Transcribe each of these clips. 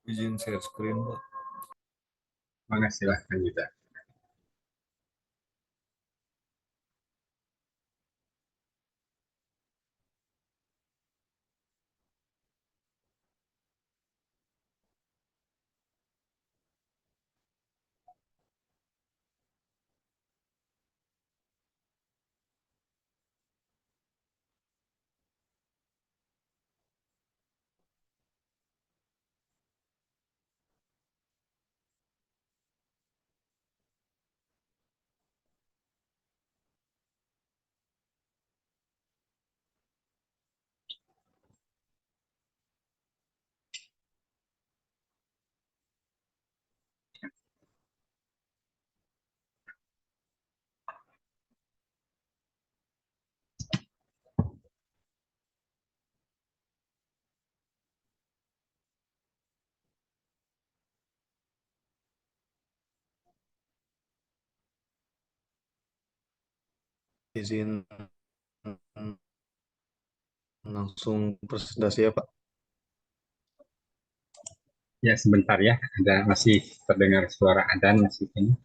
Izin share screen, Pak. Mana silahkan juga. Izin langsung presentasi ya, Pak. Ya sebentar ya, ada masih terdengar suara adzan masih ini.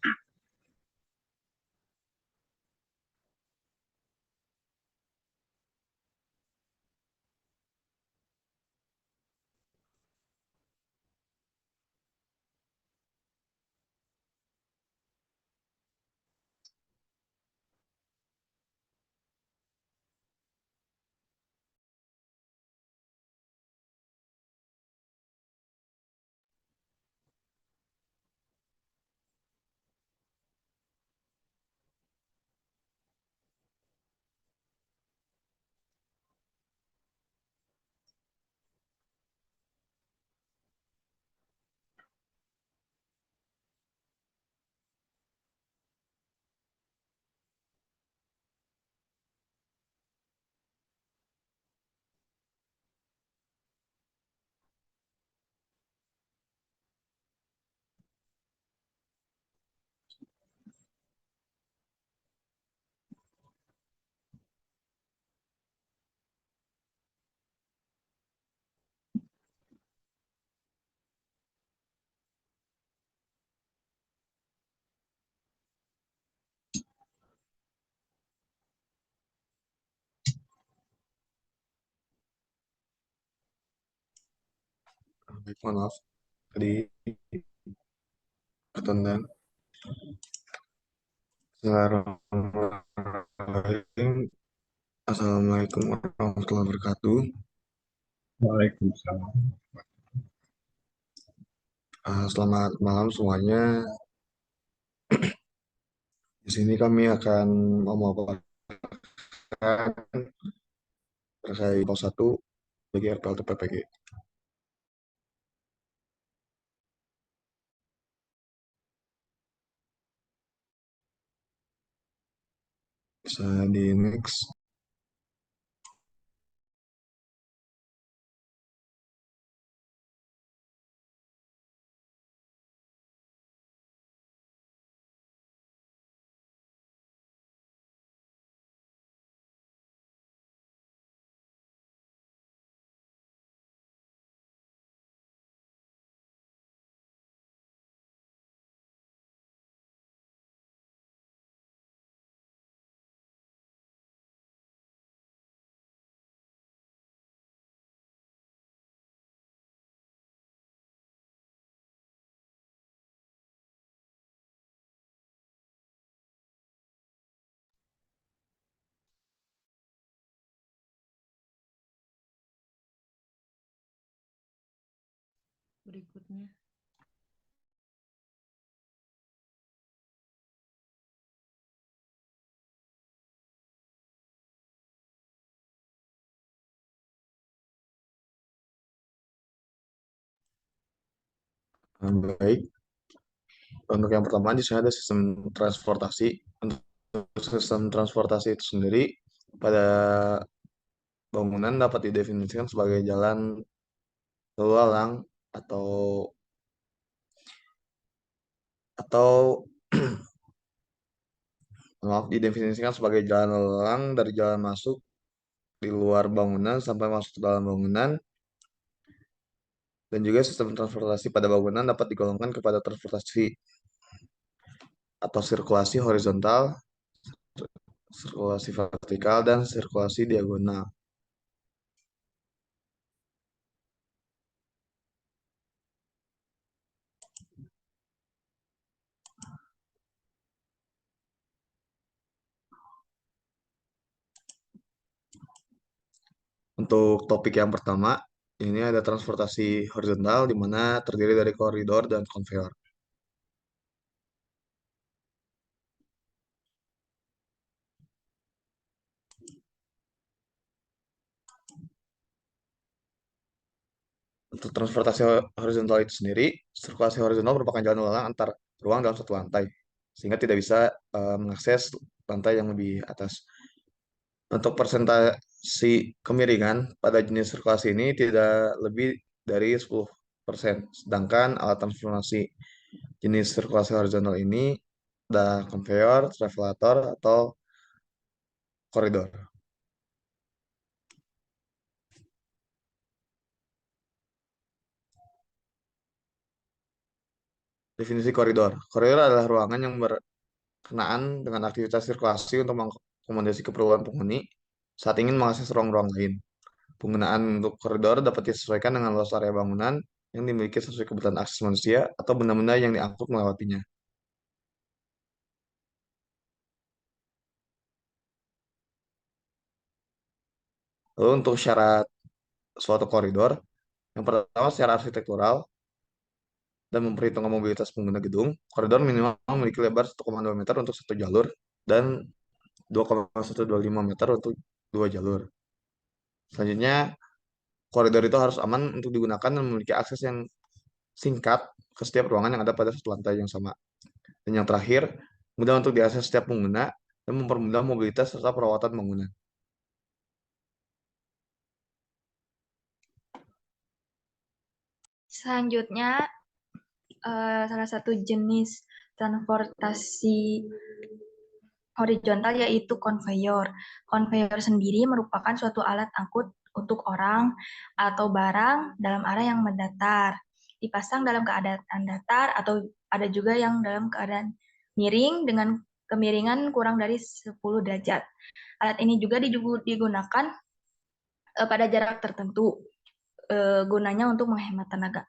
Baik, mohon maaf. Tadi pertanyaan. Bismillahirrahmanirrahim. Assalamualaikum warahmatullahi wabarakatuh. Waalaikumsalam. Selamat malam semuanya. Di sini kami akan memaparkan terkait pos 1 bagi RPLT PPG. Bisa di next. Berikutnya. Baik, untuk yang pertama di sini ada sistem transportasi. Untuk sistem transportasi itu sendiri pada bangunan dapat didefinisikan sebagai jalan lalu lalang atau atau maaf, didefinisikan sebagai jalan lalu lalang dari jalan masuk di luar bangunan sampai masuk ke dalam bangunan Dan juga sistem transportasi pada bangunan dapat digolongkan kepada transportasi atau sirkulasi horizontal, sirkulasi vertikal, dan sirkulasi diagonal. Untuk topik yang pertama, ini ada transportasi horizontal di mana terdiri dari koridor dan konveyor. Untuk transportasi horizontal itu sendiri, sirkulasi horizontal merupakan jalan lalang antar ruang dalam satu lantai, sehingga tidak bisa mengakses lantai yang lebih atas. Untuk persentase kemiringan pada jenis sirkulasi ini tidak lebih dari 10%. Sedangkan alat transportasi jenis sirkulasi horizontal ini ada konveyor, travelator, atau koridor. Definisi koridor. Koridor adalah ruangan yang berkenaan dengan aktivitas sirkulasi untuk mengakomodasi keperluan penghuni saat ingin mengakses ruang-ruang lain. Penggunaan untuk koridor dapat disesuaikan dengan luas area bangunan yang dimiliki sesuai kebutuhan akses manusia atau benda-benda yang diangkut melewatinya. Lalu untuk syarat suatu koridor, yang pertama secara arsitektural dan memperhitungkan mobilitas pengguna gedung, koridor minimal memiliki lebar 1,2 meter untuk satu jalur dan 2,125 meter untuk dua jalur. Selanjutnya, koridor itu harus aman untuk digunakan dan memiliki akses yang singkat ke setiap ruangan yang ada pada satu lantai yang sama. Dan yang terakhir, mudah untuk diakses setiap pengguna dan mempermudah mobilitas serta perawatan bangunan. Selanjutnya, salah satu jenis transportasi horizontal yaitu konveyor. Konveyor sendiri merupakan suatu alat angkut untuk orang atau barang dalam arah yang mendatar. Dipasang dalam keadaan datar atau ada juga yang dalam keadaan miring dengan kemiringan kurang dari 10 derajat. Alat ini juga digunakan pada jarak tertentu, gunanya untuk menghemat tenaga.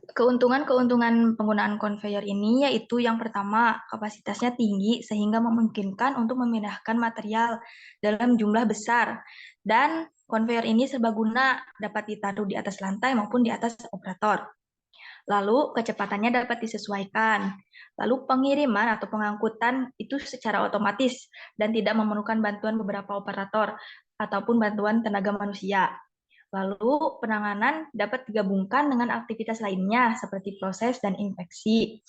Keuntungan-keuntungan penggunaan konveyor ini yaitu yang pertama, kapasitasnya tinggi sehingga memungkinkan untuk memindahkan material dalam jumlah besar. Dan konveyor ini serbaguna, dapat ditaruh di atas lantai maupun di atas operator. Lalu kecepatannya dapat disesuaikan. Lalu pengiriman atau pengangkutan itu secara otomatis dan tidak memerlukan bantuan beberapa operator ataupun bantuan tenaga manusia. Lalu penanganan dapat digabungkan dengan aktivitas lainnya seperti proses dan infeksi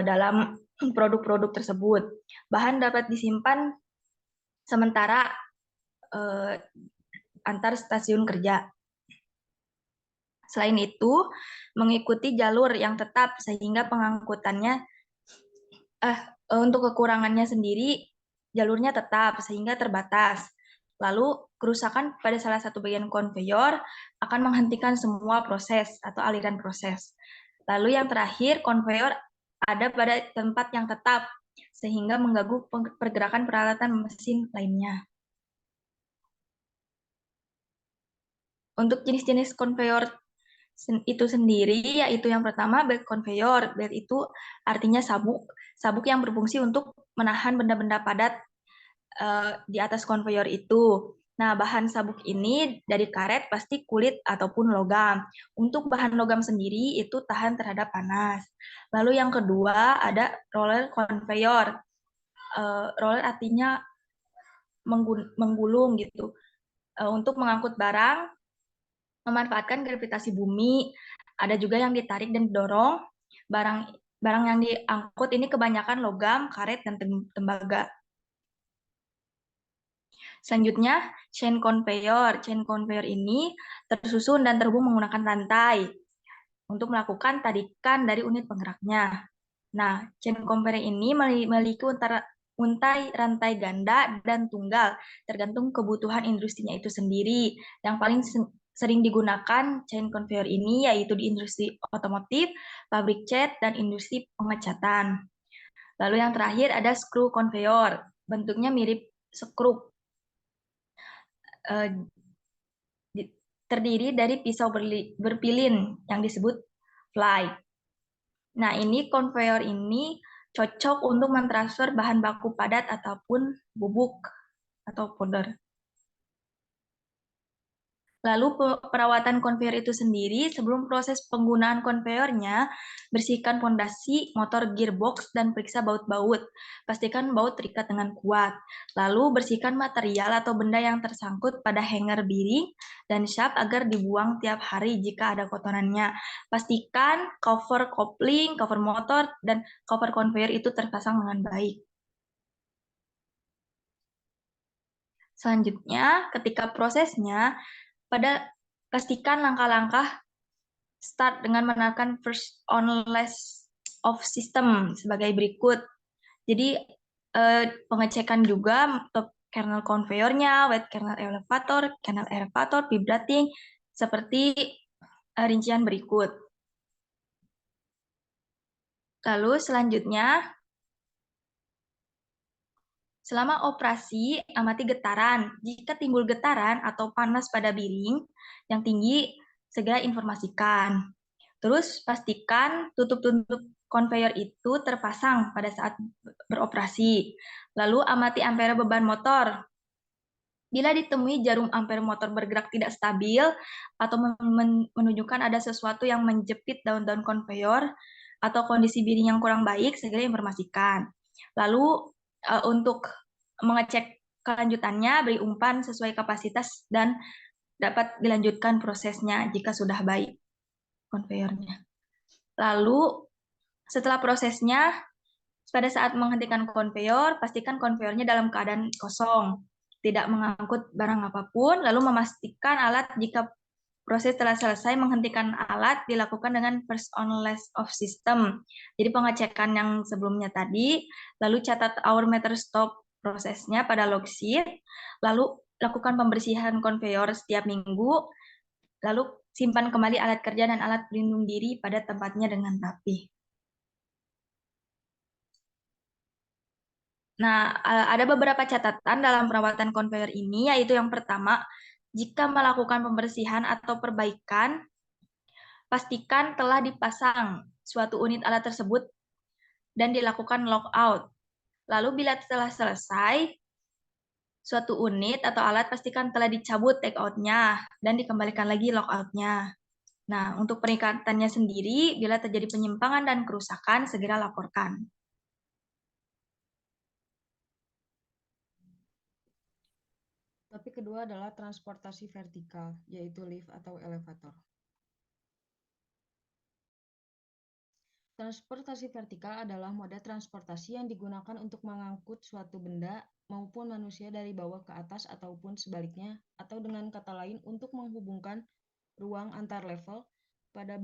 dalam produk-produk tersebut. Bahan dapat disimpan sementara antar stasiun kerja. Selain itu, mengikuti jalur yang tetap sehingga pengangkutannya untuk kekurangannya sendiri jalurnya tetap sehingga terbatas. Lalu kerusakan pada salah satu bagian konveyor akan menghentikan semua proses atau aliran proses. Lalu yang terakhir, konveyor ada pada tempat yang tetap sehingga mengganggu pergerakan peralatan mesin lainnya. Untuk jenis-jenis konveyor itu sendiri, yaitu yang pertama belt konveyor. Belt itu artinya sabuk. Sabuk yang berfungsi untuk menahan benda-benda padat di atas konveyor itu. Nah, bahan sabuk ini dari karet pasti kulit ataupun logam. Untuk bahan logam sendiri itu tahan terhadap panas. Lalu yang kedua ada roller konveyor. Roller artinya menggulung gitu. Untuk mengangkut barang, memanfaatkan gravitasi bumi. Ada juga yang ditarik dan didorong. Barang yang diangkut ini kebanyakan logam, karet, dan tembaga. Selanjutnya, chain conveyor. Chain conveyor ini tersusun dan terhubung menggunakan rantai untuk melakukan tarikan dari unit penggeraknya. Nah, chain conveyor ini memiliki untai, rantai ganda, dan tunggal, tergantung kebutuhan industrinya itu sendiri. Yang paling sering digunakan chain conveyor ini yaitu di industri otomotif, pabrik cat, dan industri pengecatan. Lalu yang terakhir ada screw conveyor, bentuknya mirip skrup, terdiri dari pisau berpilin yang disebut fly. Nah, ini conveyor ini cocok untuk mentransfer bahan baku padat ataupun bubuk atau powder. Lalu perawatan konveyor itu sendiri, sebelum proses penggunaan konveyornya, bersihkan pondasi, motor, gearbox, dan periksa baut-baut. Pastikan baut terikat dengan kuat. Lalu bersihkan material atau benda yang tersangkut pada hanger bearing dan shaft agar dibuang tiap hari jika ada kotorannya. Pastikan cover kopling, cover motor, dan cover konveyor itu terpasang dengan baik. Selanjutnya, ketika prosesnya, pastikan langkah-langkah start dengan menekan first on last of system sebagai berikut. Jadi pengecekan juga top kernel conveyornya, wet kernel elevator, vibrating, seperti rincian berikut. Lalu selanjutnya, selama operasi, amati getaran. Jika timbul getaran atau panas pada bearing yang tinggi, segera informasikan. Terus pastikan tutup-tutup conveyor itu terpasang pada saat beroperasi. Lalu amati ampere beban motor. Bila ditemui jarum ampere motor bergerak tidak stabil atau menunjukkan ada sesuatu yang menjepit daun-daun conveyor atau kondisi bearing yang kurang baik, segera informasikan. Lalu untuk mengecek kelanjutannya, beri umpan sesuai kapasitas dan dapat dilanjutkan prosesnya jika sudah baik konveyornya. Lalu setelah prosesnya, pada saat menghentikan konveyor, pastikan konveyornya dalam keadaan kosong, tidak mengangkut barang apapun, lalu memastikan alat jika proses telah selesai, menghentikan alat dilakukan dengan first on last off system. Jadi pengecekan yang sebelumnya tadi, lalu catat hour meter stop prosesnya pada log sheet, lalu lakukan pembersihan konveyor setiap minggu, lalu simpan kembali alat kerja dan alat pelindung diri pada tempatnya dengan rapi. Nah, ada beberapa catatan dalam perawatan konveyor ini, yaitu yang pertama, jika melakukan pembersihan atau perbaikan, pastikan telah dipasang suatu unit alat tersebut dan dilakukan lockout. Lalu bila telah selesai, suatu unit atau alat pastikan telah dicabut take out-nya dan dikembalikan lagi lockout-nya. Nah, untuk perikatannya sendiri, bila terjadi penyimpangan dan kerusakan, segera laporkan. Topik kedua adalah transportasi vertikal, yaitu lift atau elevator. Transportasi vertikal adalah moda transportasi yang digunakan untuk mengangkut suatu benda maupun manusia dari bawah ke atas ataupun sebaliknya, atau dengan kata lain untuk menghubungkan ruang antar level. Pada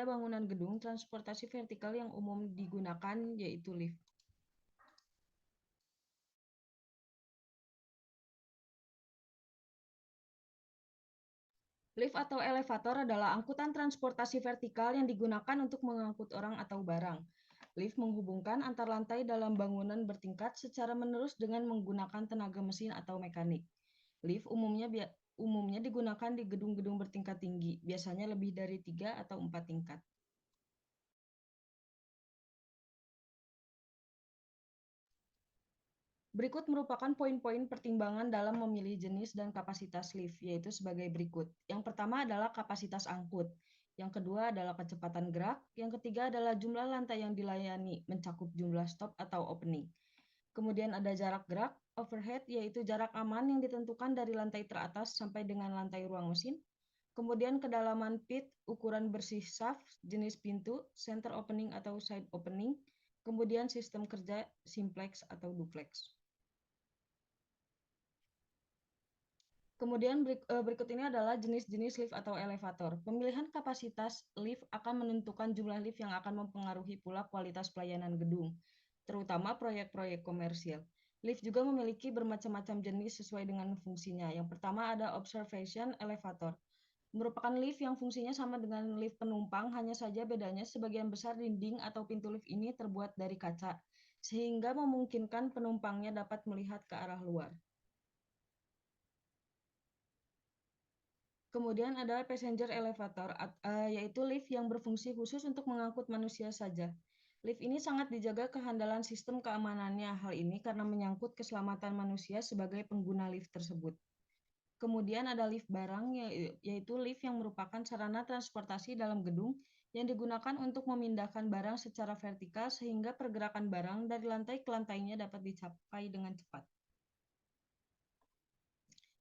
bangunan gedung, transportasi vertikal yang umum digunakan yaitu lift. Lift atau elevator adalah angkutan transportasi vertikal yang digunakan untuk mengangkut orang atau barang. Lift menghubungkan antar lantai dalam bangunan bertingkat secara menerus dengan menggunakan tenaga mesin atau mekanik. Lift umumnya digunakan di gedung-gedung bertingkat tinggi, biasanya lebih dari 3 atau 4 tingkat. Berikut merupakan poin-poin pertimbangan dalam memilih jenis dan kapasitas lift, yaitu sebagai berikut. Yang pertama adalah kapasitas angkut. Yang kedua adalah kecepatan gerak. Yang ketiga adalah jumlah lantai yang dilayani, mencakup jumlah stop atau opening. Kemudian ada jarak gerak, overhead, yaitu jarak aman yang ditentukan dari lantai teratas sampai dengan lantai ruang mesin. Kemudian kedalaman pit, ukuran bersih shaft, jenis pintu, center opening atau side opening. Kemudian sistem kerja simplex atau duplex. Kemudian berikut ini adalah jenis-jenis lift atau elevator. Pemilihan kapasitas lift akan menentukan jumlah lift yang akan mempengaruhi pula kualitas pelayanan gedung. terutama proyek-proyek komersial. Lift juga memiliki bermacam-macam jenis sesuai dengan fungsinya. Yang pertama ada observation elevator. Merupakan lift yang fungsinya sama dengan lift penumpang, hanya saja bedanya sebagian besar dinding atau pintu lift ini terbuat dari kaca, sehingga memungkinkan penumpangnya dapat melihat ke arah luar. Kemudian ada passenger elevator, yaitu lift yang berfungsi khusus untuk mengangkut manusia saja. Lift ini sangat dijaga kehandalan sistem keamanannya. Hal ini karena menyangkut keselamatan manusia sebagai pengguna lift tersebut. Kemudian ada lift barang, yaitu lift yang merupakan sarana transportasi dalam gedung yang digunakan untuk memindahkan barang secara vertikal sehingga pergerakan barang dari lantai ke lantainya dapat dicapai dengan cepat.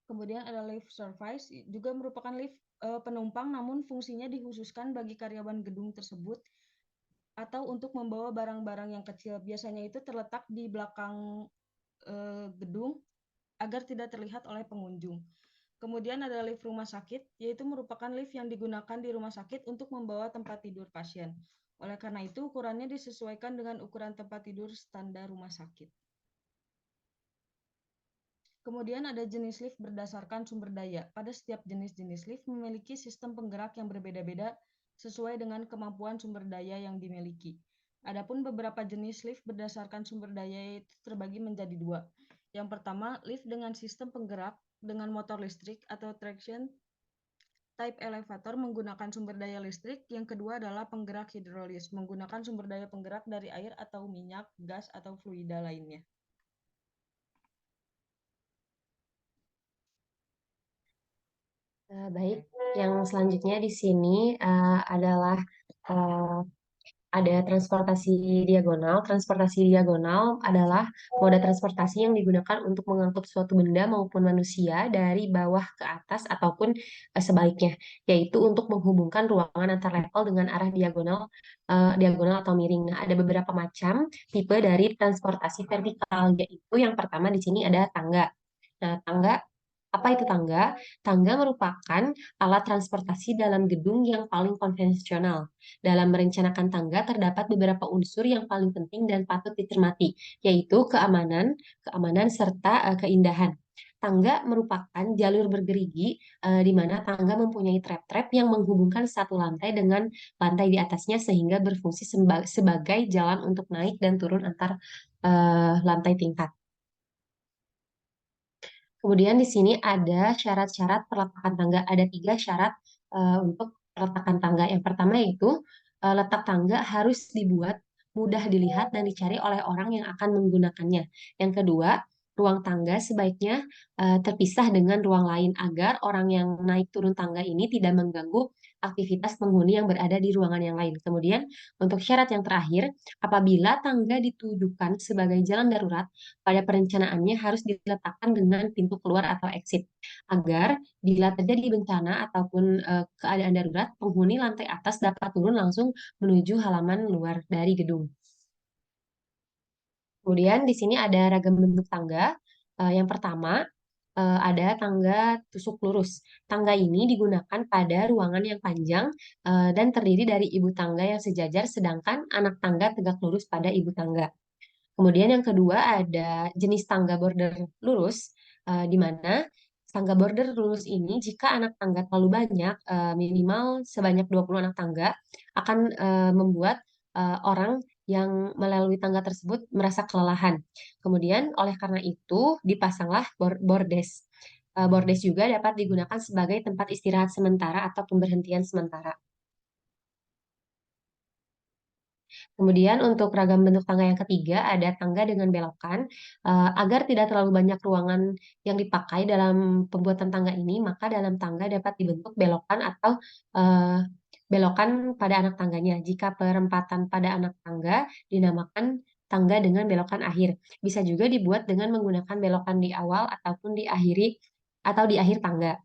Kemudian ada lift service, juga merupakan lift penumpang namun fungsinya dikhususkan bagi karyawan gedung tersebut atau untuk membawa barang-barang yang kecil. Biasanya itu terletak di belakang gedung agar tidak terlihat oleh pengunjung. Kemudian ada lift rumah sakit, yaitu merupakan lift yang digunakan di rumah sakit untuk membawa tempat tidur pasien. Oleh karena itu, ukurannya disesuaikan dengan ukuran tempat tidur standar rumah sakit. Kemudian ada jenis lift berdasarkan sumber daya. Pada setiap jenis-jenis lift memiliki sistem penggerak yang berbeda-beda sesuai dengan kemampuan sumber daya yang dimiliki. Adapun beberapa jenis lift berdasarkan sumber daya itu terbagi menjadi dua. Yang pertama, lift dengan sistem penggerak dengan motor listrik atau traction type elevator menggunakan sumber daya listrik. Yang kedua adalah penggerak hidrolis menggunakan sumber daya penggerak dari air atau minyak, gas, atau fluida lainnya. Baik, yang selanjutnya di sini adalah ada transportasi diagonal. Transportasi diagonal adalah moda transportasi yang digunakan untuk mengangkut suatu benda maupun manusia dari bawah ke atas ataupun sebaliknya, yaitu untuk menghubungkan ruangan antar level dengan arah diagonal atau miring. Nah, ada beberapa macam tipe dari transportasi vertikal, yaitu yang pertama di sini ada tangga. Nah, apa itu tangga? Tangga merupakan alat transportasi dalam gedung yang paling konvensional. Dalam merencanakan tangga terdapat beberapa unsur yang paling penting dan patut dicermati, yaitu keamanan serta keindahan. Tangga merupakan jalur bergerigi di mana tangga mempunyai trap-trap yang menghubungkan satu lantai dengan lantai di atasnya sehingga berfungsi sebagai jalan untuk naik dan turun antar lantai tingkat. Kemudian di sini ada syarat-syarat peletakan tangga. Ada 3 syarat untuk peletakan tangga. Yang pertama yaitu letak tangga harus dibuat mudah dilihat dan dicari oleh orang yang akan menggunakannya. Yang kedua, ruang tangga sebaiknya terpisah dengan ruang lain agar orang yang naik turun tangga ini tidak mengganggu aktivitas penghuni yang berada di ruangan yang lain. Kemudian untuk syarat yang terakhir, apabila tangga ditujukan sebagai jalan darurat, pada perencanaannya harus diletakkan dengan pintu keluar atau exit agar bila terjadi bencana ataupun keadaan darurat, penghuni lantai atas dapat turun langsung menuju halaman luar dari gedung. Kemudian di sini ada ragam bentuk tangga. Yang pertama ada tangga tusuk lurus. Tangga ini digunakan pada ruangan yang panjang dan terdiri dari ibu tangga yang sejajar, sedangkan anak tangga tegak lurus pada ibu tangga. Kemudian yang kedua ada jenis tangga border lurus, di mana tangga border lurus ini jika anak tangga terlalu banyak, minimal sebanyak 20 anak tangga, akan membuat orang yang melalui tangga tersebut merasa kelelahan. Kemudian oleh karena itu dipasanglah bordes. Bordes juga dapat digunakan sebagai tempat istirahat sementara atau pemberhentian sementara. Kemudian untuk ragam bentuk tangga yang ketiga ada tangga dengan belokan. Agar tidak terlalu banyak ruangan yang dipakai dalam pembuatan tangga ini, maka dalam tangga dapat dibentuk belokan atau belokan pada anak tangganya. Jika perempatan pada anak tangga dinamakan tangga dengan belokan akhir. Bisa juga dibuat dengan menggunakan belokan di awal ataupun di akhir tangga.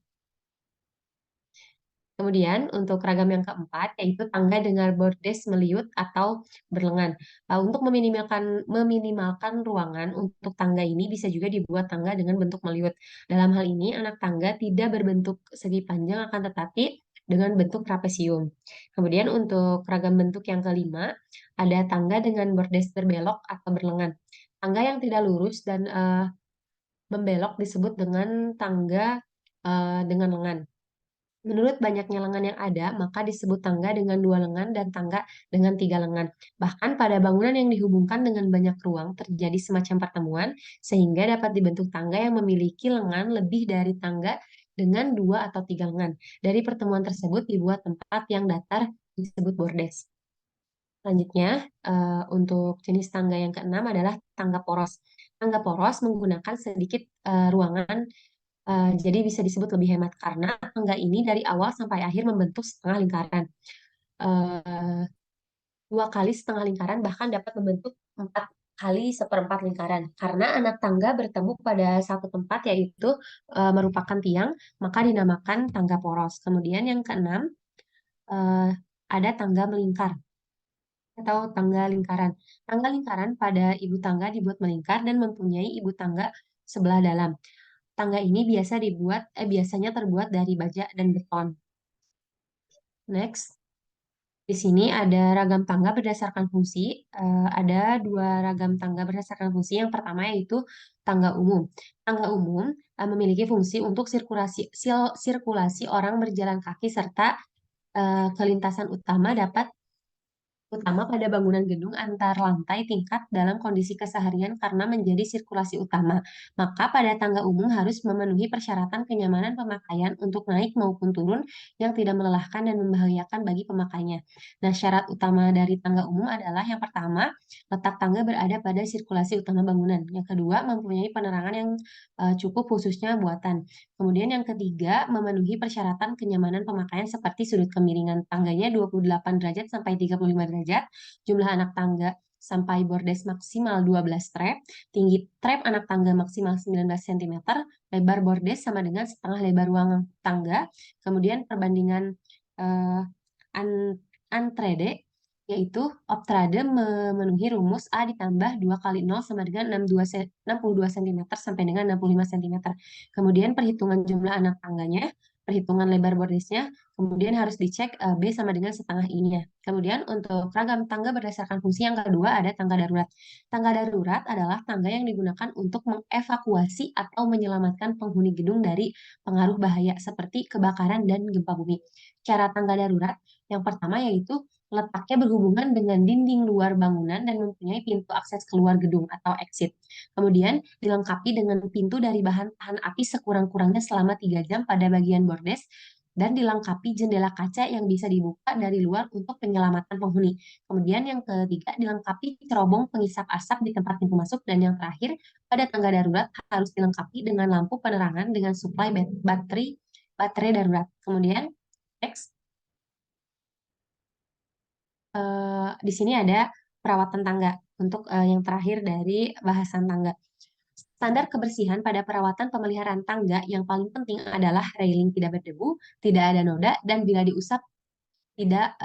Kemudian untuk ragam yang keempat yaitu tangga dengan bordes meliut atau berlengan. Untuk meminimalkan ruangan untuk tangga ini bisa juga dibuat tangga dengan bentuk meliut. Dalam hal ini anak tangga tidak berbentuk segi panjang akan tetapi dengan bentuk trapesium. Kemudian untuk ragam bentuk yang kelima ada tangga dengan bordes berbelok atau berlengan. Tangga yang tidak lurus dan membelok disebut dengan tangga dengan lengan. Menurut banyaknya lengan yang ada, maka disebut tangga dengan 2 lengan dan tangga dengan 3 lengan. Bahkan pada bangunan yang dihubungkan dengan banyak ruang terjadi semacam pertemuan, sehingga dapat dibentuk tangga yang memiliki lengan lebih dari tangga dengan 2 atau 3 lengan. Dari pertemuan tersebut dibuat tempat yang datar disebut bordes. Selanjutnya, untuk jenis tangga yang keenam adalah tangga poros. Tangga poros menggunakan sedikit ruangan, jadi bisa disebut lebih hemat karena tangga ini dari awal sampai akhir membentuk setengah lingkaran. 2 kali setengah lingkaran bahkan dapat membentuk 4 kali seperempat lingkaran. Karena anak tangga bertemu pada satu tempat yaitu merupakan tiang, maka dinamakan tangga poros. Kemudian yang keenam, ada tangga melingkar atau tangga lingkaran. Tangga lingkaran pada ibu tangga dibuat melingkar dan mempunyai ibu tangga sebelah dalam. Tangga ini biasanya terbuat dari baja dan beton. Next, di sini ada ragam tangga berdasarkan fungsi. Ada 2 ragam tangga berdasarkan fungsi. Yang pertama yaitu tangga umum. Tangga umum memiliki fungsi untuk sirkulasi orang berjalan kaki serta kelintasan utama pada bangunan gedung antar lantai tingkat dalam kondisi keseharian karena menjadi sirkulasi utama. Maka pada tangga umum harus memenuhi persyaratan kenyamanan pemakaian untuk naik maupun turun yang tidak melelahkan dan membahayakan bagi pemakainya. Nah, syarat utama dari tangga umum adalah yang pertama, letak tangga berada pada sirkulasi utama bangunan. Yang kedua, mempunyai penerangan yang cukup khususnya buatan. Kemudian yang ketiga, memenuhi persyaratan kenyamanan pemakaian seperti sudut kemiringan tangganya 28 derajat sampai 35 derajat, jumlah anak tangga sampai bordes maksimal 12 trap, tinggi trap anak tangga maksimal 19 cm, lebar bordes sama dengan setengah lebar ruang tangga, kemudian perbandingan antrede yaitu Optrade memenuhi rumus A ditambah 2 kali 0 sama dengan 62 cm sampai dengan 65 cm. Kemudian perhitungan jumlah anak tangganya, perhitungan lebar bordesnya, kemudian harus dicek B sama dengan setengah I-nya. Kemudian untuk ragam tangga berdasarkan fungsi yang kedua ada tangga darurat. Tangga darurat adalah tangga yang digunakan untuk mengevakuasi atau menyelamatkan penghuni gedung dari pengaruh bahaya seperti kebakaran dan gempa bumi. Cara tangga darurat yang pertama yaitu letaknya berhubungan dengan dinding luar bangunan dan mempunyai pintu akses keluar gedung atau exit. Kemudian dilengkapi dengan pintu dari bahan tahan api sekurang-kurangnya selama 3 jam pada bagian bordes dan dilengkapi jendela kaca yang bisa dibuka dari luar untuk penyelamatan penghuni. Kemudian yang ketiga dilengkapi cerobong pengisap asap di tempat pintu masuk dan yang terakhir pada tangga darurat harus dilengkapi dengan lampu penerangan dengan suplai baterai darurat. Kemudian next. Di sini ada perawatan tangga untuk yang terakhir dari bahasan tangga. Standar kebersihan pada perawatan pemeliharaan tangga yang paling penting adalah railing tidak berdebu, tidak ada noda, dan bila diusap tidak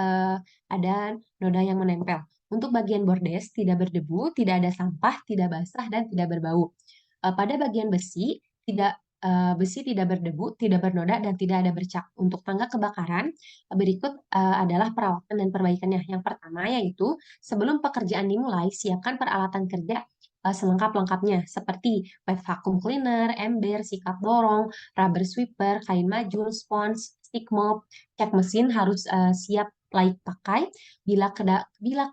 ada noda yang menempel. Untuk bagian bordes tidak berdebu, tidak ada sampah, tidak basah, dan tidak berbau. Pada bagian besi tidak berdebu, tidak bernoda, dan tidak ada bercak. Untuk tangga kebakaran, berikut adalah perawatan dan perbaikannya. Yang pertama yaitu sebelum pekerjaan dimulai, siapkan peralatan kerja selengkap-lengkapnya seperti wet vacuum cleaner, ember, sikat dorong, rubber sweeper, kain majun, spons, stick mop, cek mesin harus siap layak pakai. Bila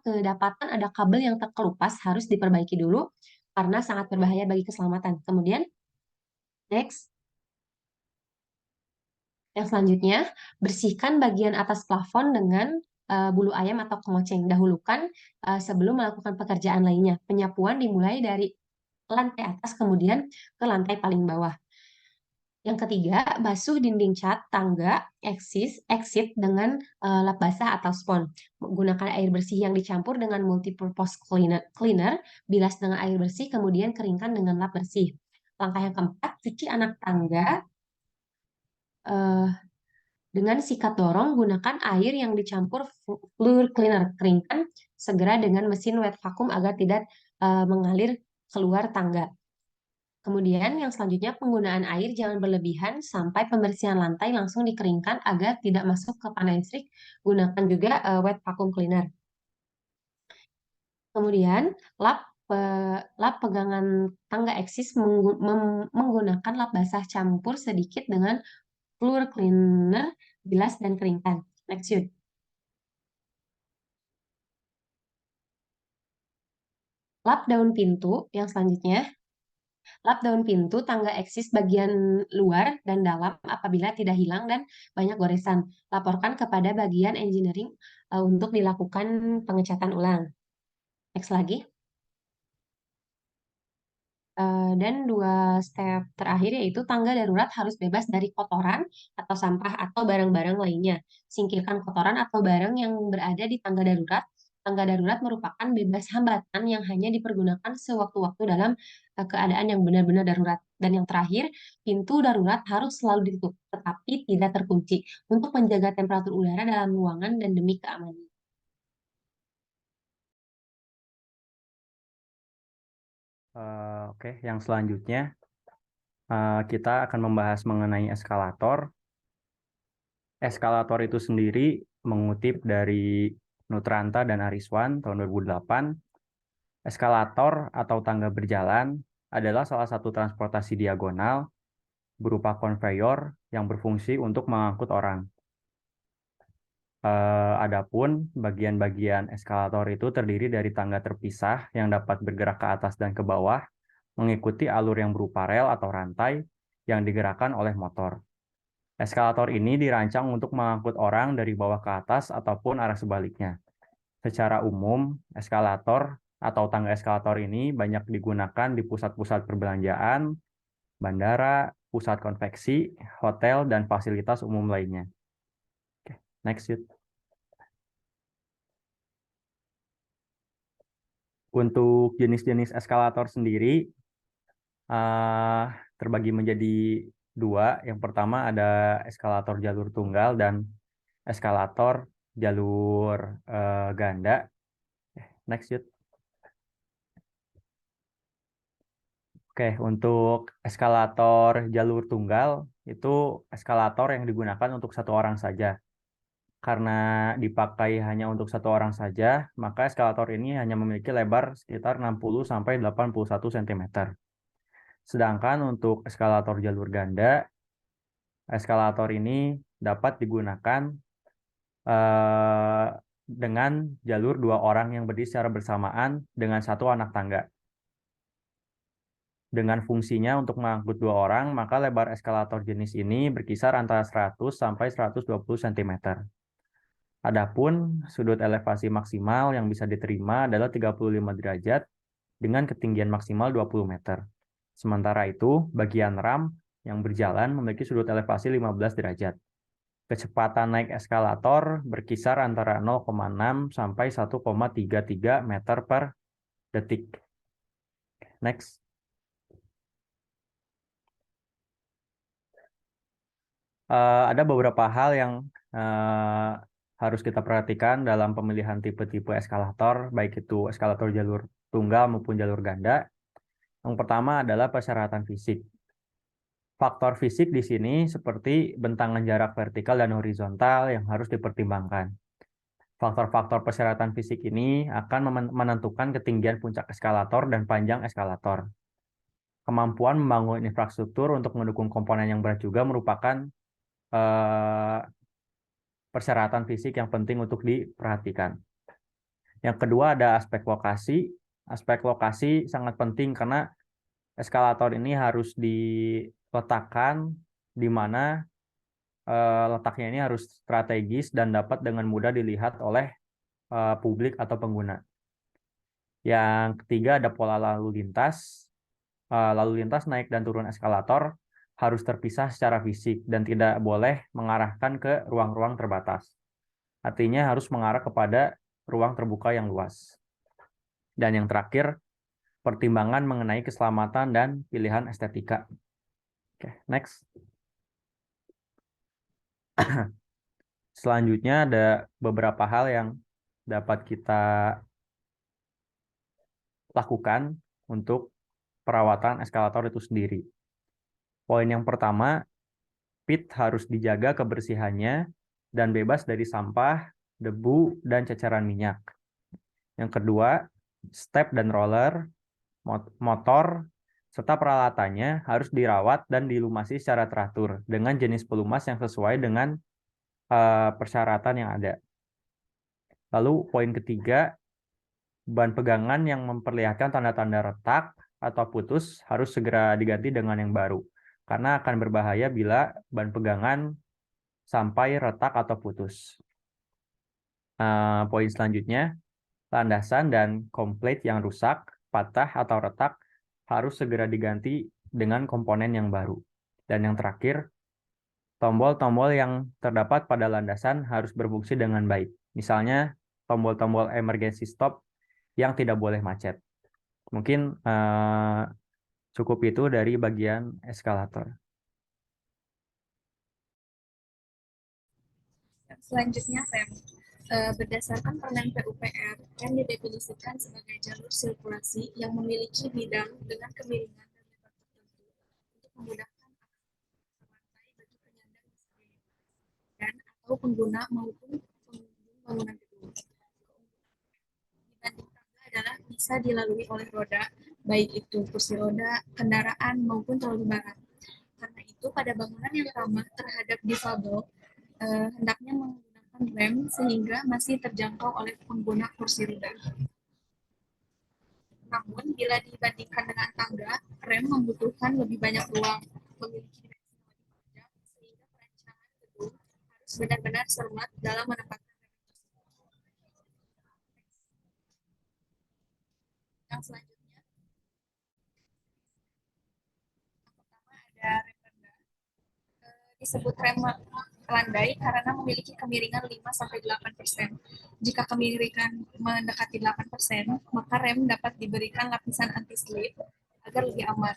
kedapatan ada kabel yang terkelupas harus diperbaiki dulu karena sangat berbahaya bagi keselamatan. Kemudian next. Yang selanjutnya, bersihkan bagian atas plafon dengan bulu ayam atau kemoceng. Dahulukan sebelum melakukan pekerjaan lainnya. Penyapuan dimulai dari lantai atas kemudian ke lantai paling bawah. Yang ketiga, basuh dinding cat, tangga, exit dengan lap basah atau spons. Gunakan air bersih yang dicampur dengan multipurpose cleaner, bilas dengan air bersih, kemudian keringkan dengan lap bersih. Langkah yang keempat, cuci anak tangga dengan sikat dorong, gunakan air yang dicampur fluid cleaner. Keringkan segera dengan mesin wet vacuum agar tidak mengalir keluar tangga. Kemudian yang selanjutnya penggunaan air jangan berlebihan sampai pembersihan lantai langsung dikeringkan agar tidak masuk ke panel listrik. Gunakan juga wet vacuum cleaner. Kemudian lap pegangan tangga eksis menggunakan lap basah campur sedikit dengan floor cleaner, bilas, dan keringkan. Next, Yud. Lap daun pintu yang selanjutnya. Lap daun pintu tangga eksis bagian luar dan dalam apabila tidak hilang dan banyak goresan. Laporkan kepada bagian engineering untuk dilakukan pengecatan ulang. Next lagi. Dan 2 step terakhir yaitu tangga darurat harus bebas dari kotoran atau sampah atau barang-barang lainnya. Singkirkan kotoran atau barang yang berada di tangga darurat. Tangga darurat merupakan bebas hambatan yang hanya dipergunakan sewaktu-waktu dalam keadaan yang benar-benar darurat. Dan yang terakhir, pintu darurat harus selalu ditutup, tetapi tidak terkunci untuk menjaga temperatur udara dalam ruangan dan demi keamanan. Oke, yang selanjutnya kita akan membahas mengenai eskalator. Eskalator itu sendiri mengutip dari Nutranta dan Ariswan tahun 2008. Eskalator atau tangga berjalan adalah salah satu transportasi diagonal berupa konveyor yang berfungsi untuk mengangkut orang. Adapun bagian-bagian eskalator itu terdiri dari tangga terpisah yang dapat bergerak ke atas dan ke bawah, mengikuti alur yang berupa rel atau rantai yang digerakkan oleh motor. Eskalator ini dirancang untuk mengangkut orang dari bawah ke atas ataupun arah sebaliknya. Secara umum, eskalator atau tangga eskalator ini banyak digunakan di pusat-pusat perbelanjaan, bandara, pusat konveksi, hotel, dan fasilitas umum lainnya. Oke, next sheet. Untuk jenis-jenis eskalator sendiri terbagi menjadi 2. Yang pertama ada eskalator jalur tunggal dan eskalator jalur ganda. Next sheet. Oke, untuk eskalator jalur tunggal itu eskalator yang digunakan untuk satu orang saja. Karena dipakai hanya untuk satu orang saja, maka eskalator ini hanya memiliki lebar sekitar 60-81 cm. Sedangkan untuk eskalator jalur ganda, eskalator ini dapat digunakan dengan jalur 2 orang yang berdiri secara bersamaan dengan satu anak tangga. Dengan fungsinya untuk mengangkut 2 orang, maka lebar eskalator jenis ini berkisar antara 100 sampai 120 cm. Adapun sudut elevasi maksimal yang bisa diterima adalah 35 derajat dengan ketinggian maksimal 20 meter. Sementara itu, bagian ram yang berjalan memiliki sudut elevasi 15 derajat. Kecepatan naik eskalator berkisar antara 0,6 sampai 1,33 meter per detik. Next. Ada beberapa hal yang harus kita perhatikan dalam pemilihan tipe-tipe eskalator, baik itu eskalator jalur tunggal maupun jalur ganda. Yang pertama adalah persyaratan fisik. Faktor fisik di sini seperti bentangan jarak vertikal dan horizontal yang harus dipertimbangkan. Faktor-faktor persyaratan fisik ini akan menentukan ketinggian puncak eskalator dan panjang eskalator. Kemampuan membangun infrastruktur untuk mendukung komponen yang berat juga merupakan persyaratan fisik yang penting untuk diperhatikan. Yang kedua ada aspek lokasi. Aspek lokasi sangat penting karena eskalator ini harus diletakkan di mana letaknya ini harus strategis dan dapat dengan mudah dilihat oleh publik atau pengguna. Yang ketiga ada pola lalu lintas. Lalu lintas naik dan turun eskalator harus terpisah secara fisik dan tidak boleh mengarahkan ke ruang-ruang terbatas. Artinya harus mengarah kepada ruang terbuka yang luas. Dan yang terakhir, pertimbangan mengenai keselamatan dan pilihan estetika. Oke, next. Selanjutnya ada beberapa hal yang dapat kita lakukan untuk perawatan eskalator itu sendiri. Poin yang pertama, pit harus dijaga kebersihannya dan bebas dari sampah, debu, dan cacaran minyak. Yang kedua, step dan roller, motor, serta peralatannya harus dirawat dan dilumasi secara teratur dengan jenis pelumas yang sesuai dengan persyaratan yang ada. Lalu poin ketiga, ban pegangan yang memperlihatkan tanda-tanda retak atau putus harus segera diganti dengan yang baru, karena akan berbahaya bila ban pegangan sampai retak atau putus. Poin selanjutnya, landasan dan komplait yang rusak, patah atau retak harus segera diganti dengan komponen yang baru. Dan yang terakhir, tombol-tombol yang terdapat pada landasan harus berfungsi dengan baik. Misalnya, tombol-tombol emergency stop yang tidak boleh macet. Mungkin cukup itu dari bagian eskalator. Selanjutnya rem. Berdasarkan Permen PUPR, rem didefinisikan sebagai jalur sirkulasi yang memiliki bidang dengan kemiringan dan lebar tertentu untuk memudahkan akses rantai bagi penyandang disabilitas dan atau pengguna maupun pengunjung bangunan gedung. Dibanding tangga adalah bisa dilalui oleh roda, baik itu kursi roda, kendaraan maupun troli barang. Karena itu pada bangunan yang ramah terhadap difabel hendaknya menggunakan rem sehingga masih terjangkau oleh pengguna kursi roda. Namun, bila dibandingkan dengan tangga, rem membutuhkan lebih banyak ruang, memiliki dimensi lebih panjang, sehingga perancangan gedung harus benar-benar cermat dalam menempatkan rem tersebut. Yang selanjutnya, yang pertama ada rem rendah. Disebut rem landai karena memiliki kemiringan 5-8%. Jika kemiringan mendekati 8%, maka rem dapat diberikan lapisan anti-slip agar lebih aman.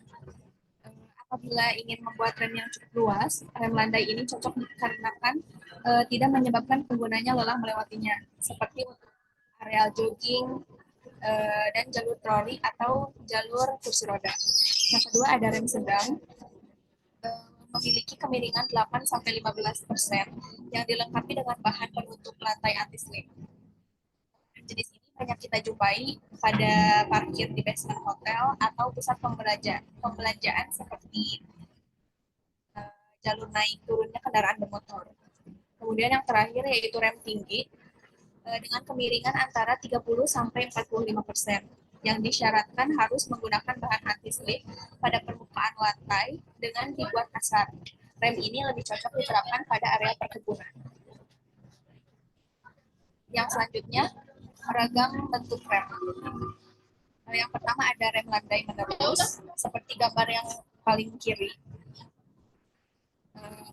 Apabila ingin membuat rem yang cukup luas, rem landai ini cocok dikarenakan tidak menyebabkan penggunanya lelah melewatinya, seperti untuk areal jogging dan jalur troli atau jalur kursi roda. Yang kedua ada rem sedang, memiliki kemiringan 8-15% yang dilengkapi dengan bahan penutup lantai anti-slip. Jenis ini banyak kita jumpai pada parkir di basement hotel atau pusat pembelanjaan seperti jalur naik turunnya kendaraan bermotor. Kemudian yang terakhir yaitu rem tinggi dengan kemiringan antara 30-45%. Yang disyaratkan harus menggunakan bahan anti-slip pada permukaan lantai dengan dibuat kasar. Rem ini lebih cocok diterapkan pada area perkebunan. Yang selanjutnya, ragam bentuk rem. Yang pertama ada rem landai menerus, seperti gambar yang paling kiri.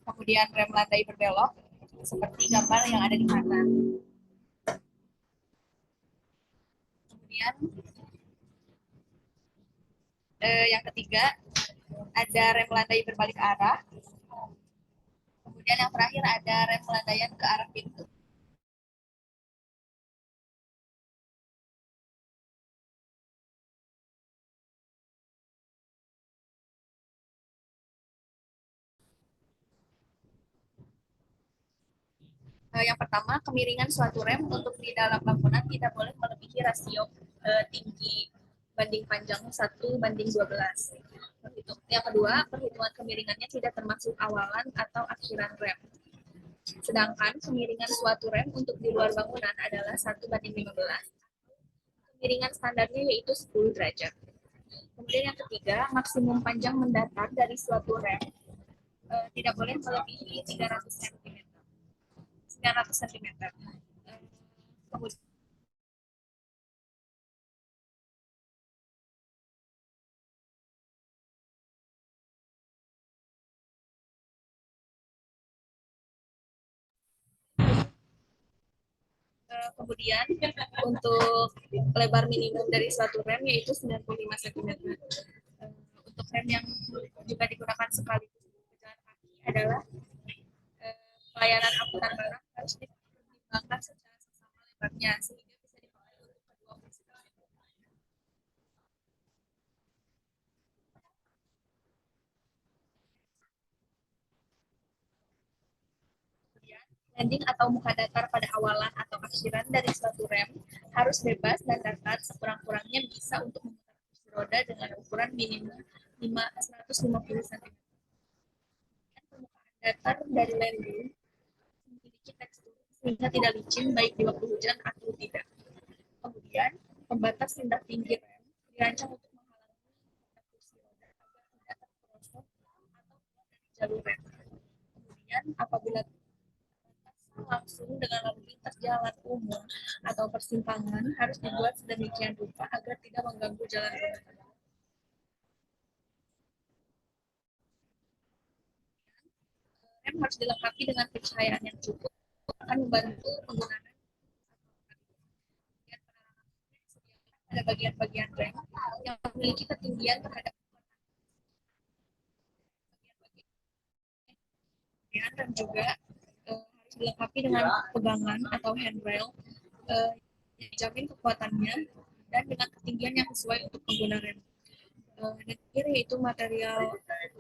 Kemudian rem landai berbelok, seperti gambar yang ada di kanan. Kemudian yang ketiga ada rem landai berbalik arah. Kemudian yang terakhir ada rem landaian ke arah pintu. Yang pertama, kemiringan suatu rem untuk di dalam bangunan tidak boleh melebihi rasio tinggi banding panjang 1:12. Yang kedua, perhitungan kemiringannya tidak termasuk awalan atau akhiran rem. Sedangkan kemiringan suatu rem untuk di luar bangunan adalah 1:15. Kemiringan standarnya yaitu 10 derajat. Kemudian yang ketiga, maksimum panjang mendatar dari suatu rem tidak boleh melebihi 300 cm. 900 cm. Kemudian kemudian untuk lebar minimum dari suatu rem yaitu 95 cm. Untuk rem yang juga digunakan sekaligus pejalan kaki adalah pelayanan angkutan barang harus dipertimbangkan secara seksama lebarnya sehingga bisa dipakai untuk kedua fungsi tersebut. Kemudian landing atau muka datar pada awalan atau akhiran dari suatu rem harus bebas dan datar sekurang-kurangnya bisa untuk memutar kursi roda dengan ukuran minimal 150 cm. Permukaan datar dari landing memiliki tekstur sehingga tidak licin baik di waktu hujan atau tidak. Kemudian, pembatas rendah tinggi rem dirancang untuk menghalangi kursi roda agar tidak terperosok atau keluar dari jalur rem. Kemudian, apabila langsung dengan lalu lintas jalan umum atau persimpangan harus dibuat sedemikian rupa agar tidak mengganggu jalan umum. Rem harus dilengkapi dengan pencahayaan yang cukup akan membantu penggunaan. Ada bagian-bagian rem yang memiliki ketinggian terhadap bagian dan juga harus dilengkapi dengan pegangan atau handrail yang dijamin kekuatannya dan dengan ketinggian yang sesuai untuk pengguna rem. Dan terakhir yaitu material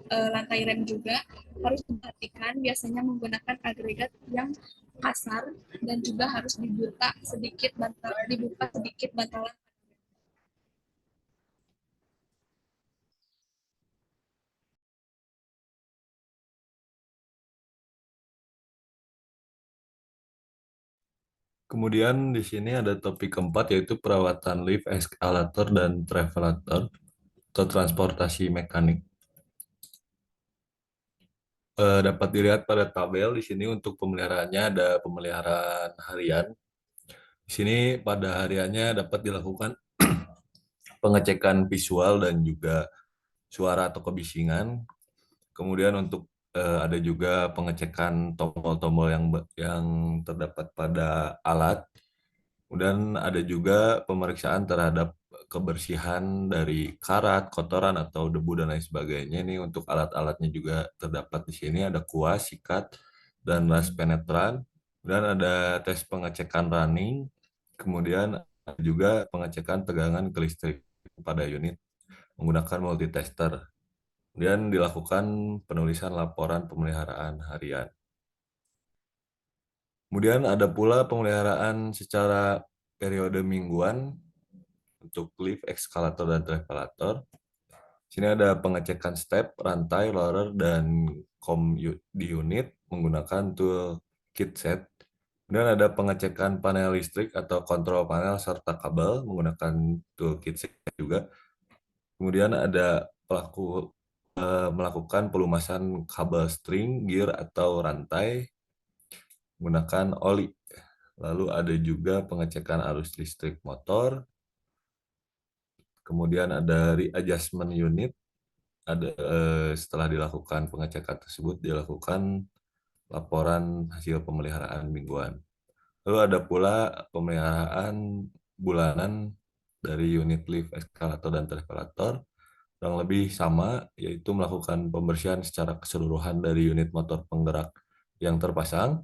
lantai rem juga harus diperhatikan, biasanya menggunakan agregat yang kasar dan juga harus dibuka sedikit bantalan. Kemudian di sini ada topik keempat yaitu perawatan lift, eskalator, dan travelator atau transportasi mekanik. Dapat dilihat pada tabel di sini untuk pemeliharaannya ada pemeliharaan harian. Di sini pada hariannya dapat dilakukan pengecekan visual dan juga suara atau kebisingan. Kemudian untuk ada juga pengecekan tombol-tombol yang terdapat pada alat. Kemudian ada juga pemeriksaan terhadap kebersihan dari karat, kotoran atau debu dan lain sebagainya. Ini untuk alat-alatnya juga terdapat di sini ada kuas, sikat, dan las penetran. Dan ada tes pengecekan running. Kemudian ada juga pengecekan tegangan ke pada unit menggunakan multitester. Kemudian dilakukan penulisan laporan pemeliharaan harian. Kemudian ada pula pemeliharaan secara periode mingguan untuk lift, eskalator, dan travelator. Sini ada pengecekan step, rantai, loader, dan kom di unit menggunakan tool kit set. Kemudian ada pengecekan panel listrik atau kontrol panel serta kabel menggunakan tool kit set juga. Kemudian ada melakukan pelumasan kabel string, gear, atau rantai menggunakan oli. Lalu ada juga pengecekan arus listrik motor. Kemudian ada readjustment unit. Setelah dilakukan pengecekan tersebut, dilakukan laporan hasil pemeliharaan mingguan. Lalu ada pula pemeliharaan bulanan dari unit lift, eskalator, dan travelator. Kurang lebih sama, yaitu melakukan pembersihan secara keseluruhan dari unit motor penggerak yang terpasang,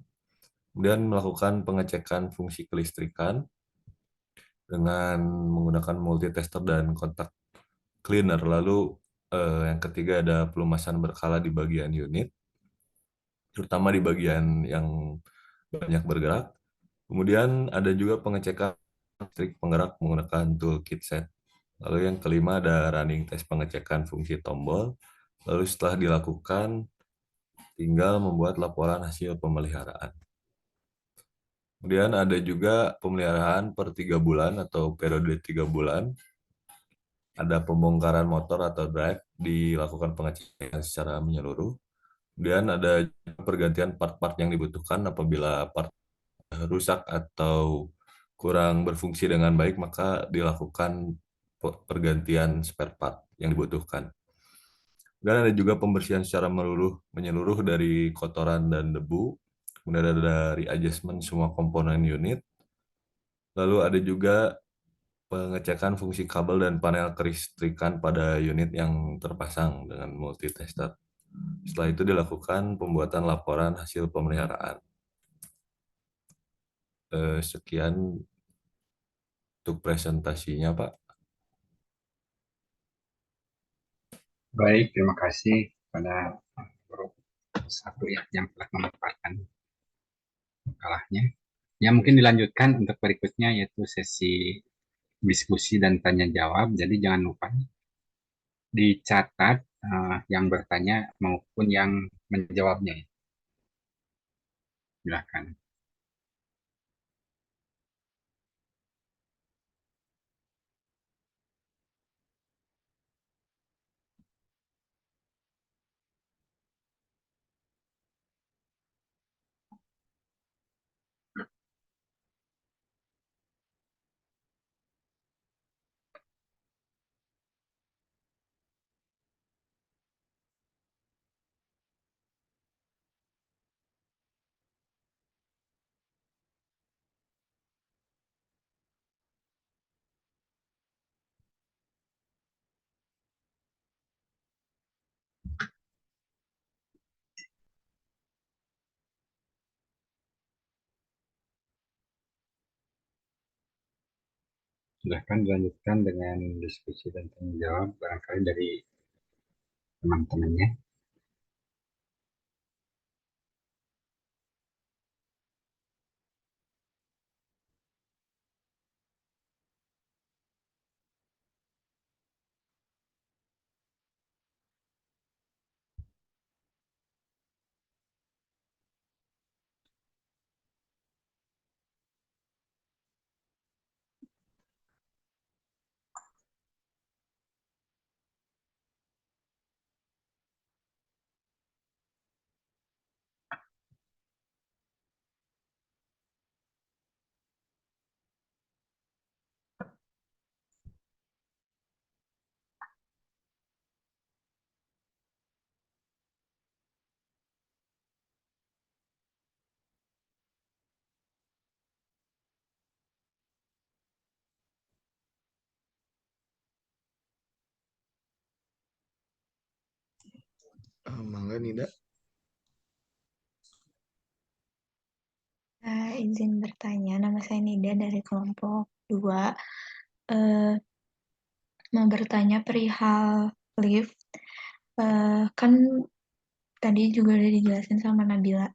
kemudian melakukan pengecekan fungsi kelistrikan dengan menggunakan multitester dan kontak cleaner. Lalu yang ketiga ada pelumasan berkala di bagian unit, terutama di bagian yang banyak bergerak. Kemudian ada juga pengecekan listrik penggerak menggunakan tool kit set. Lalu yang kelima ada running test pengecekan fungsi tombol. Lalu setelah dilakukan, tinggal membuat laporan hasil pemeliharaan. Kemudian ada juga pemeliharaan per 3 bulan atau periode 3 bulan. Ada pembongkaran motor atau drive, dilakukan pengecekan secara menyeluruh. Kemudian ada pergantian part-part yang dibutuhkan apabila part rusak atau kurang berfungsi dengan baik, maka dilakukan pergantian spare part yang dibutuhkan. Dan ada juga pembersihan secara menyeluruh dari kotoran dan debu. Kemudian ada dari adjustment semua komponen unit. Lalu ada juga pengecekan fungsi kabel dan panel kelistrikan pada unit yang terpasang dengan multitester. Setelah itu dilakukan pembuatan laporan hasil pemeliharaan. Sekian untuk presentasinya, Pak. Baik, terima kasih pada guru satu yang telah memaparkan. kalahnya. Ya mungkin dilanjutkan untuk berikutnya yaitu sesi diskusi dan tanya jawab. Jadi jangan lupa dicatat yang bertanya maupun yang menjawabnya. Silakan. Silakan dilanjutkan dengan diskusi dan tanya jawab barangkali dari teman-temannya. Mangga Nida. Izin bertanya, nama saya Nida dari kelompok 2. Mau bertanya perihal lift. Kan tadi juga udah dijelasin sama Nabila.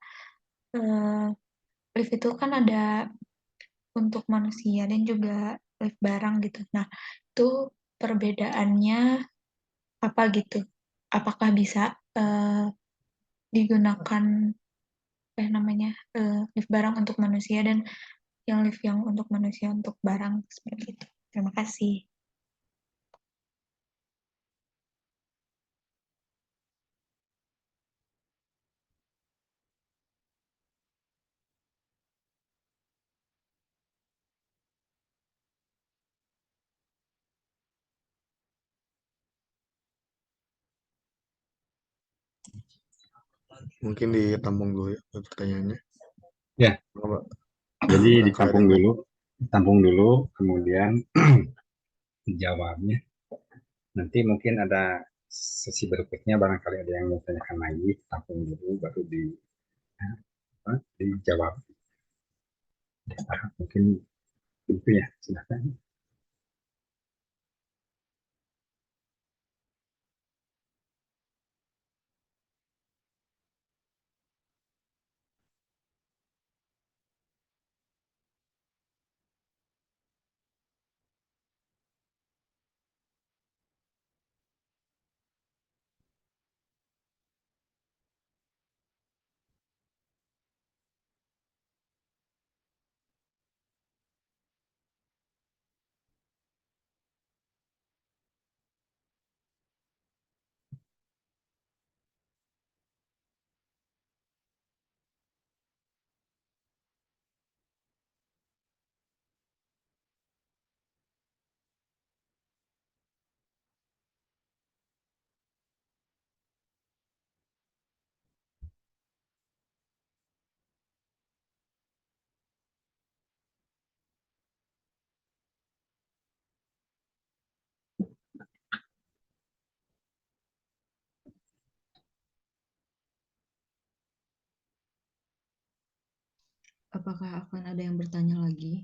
Lift itu kan ada untuk manusia dan juga lift barang gitu. Nah, itu perbedaannya apa gitu? Apakah bisa digunakan lift barang untuk manusia dan yang lift yang untuk manusia untuk barang seperti itu? Terima kasih. Mungkin ditampung dulu ya pertanyaannya. Ya, Kalau jadi barangkali ada yang lain. ditampung dulu, kemudian dijawabnya. Nanti mungkin ada sesi berikutnya barangkali ada yang mau tanyakan lagi, tampung dulu baru dijawab. Mungkin itu ya, silakan. Apakah akan ada yang bertanya lagi?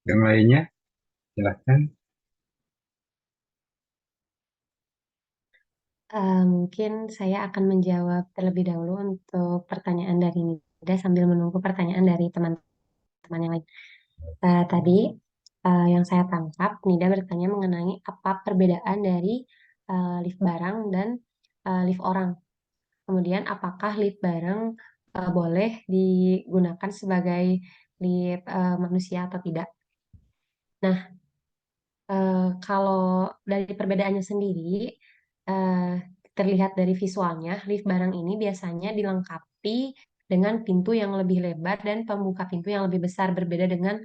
Yang lainnya, silahkan. Mungkin saya akan menjawab terlebih dahulu untuk pertanyaan dari Nida sambil menunggu pertanyaan dari teman-teman yang lain. Tadi yang saya tangkap, Nida bertanya mengenai apa perbedaan dari lift barang dan lift orang. Kemudian apakah lift barang boleh digunakan sebagai lift manusia atau tidak? Nah, kalau dari perbedaannya sendiri, eh, terlihat dari visualnya, lift barang ini biasanya dilengkapi dengan pintu yang lebih lebar dan pembuka pintu yang lebih besar, berbeda dengan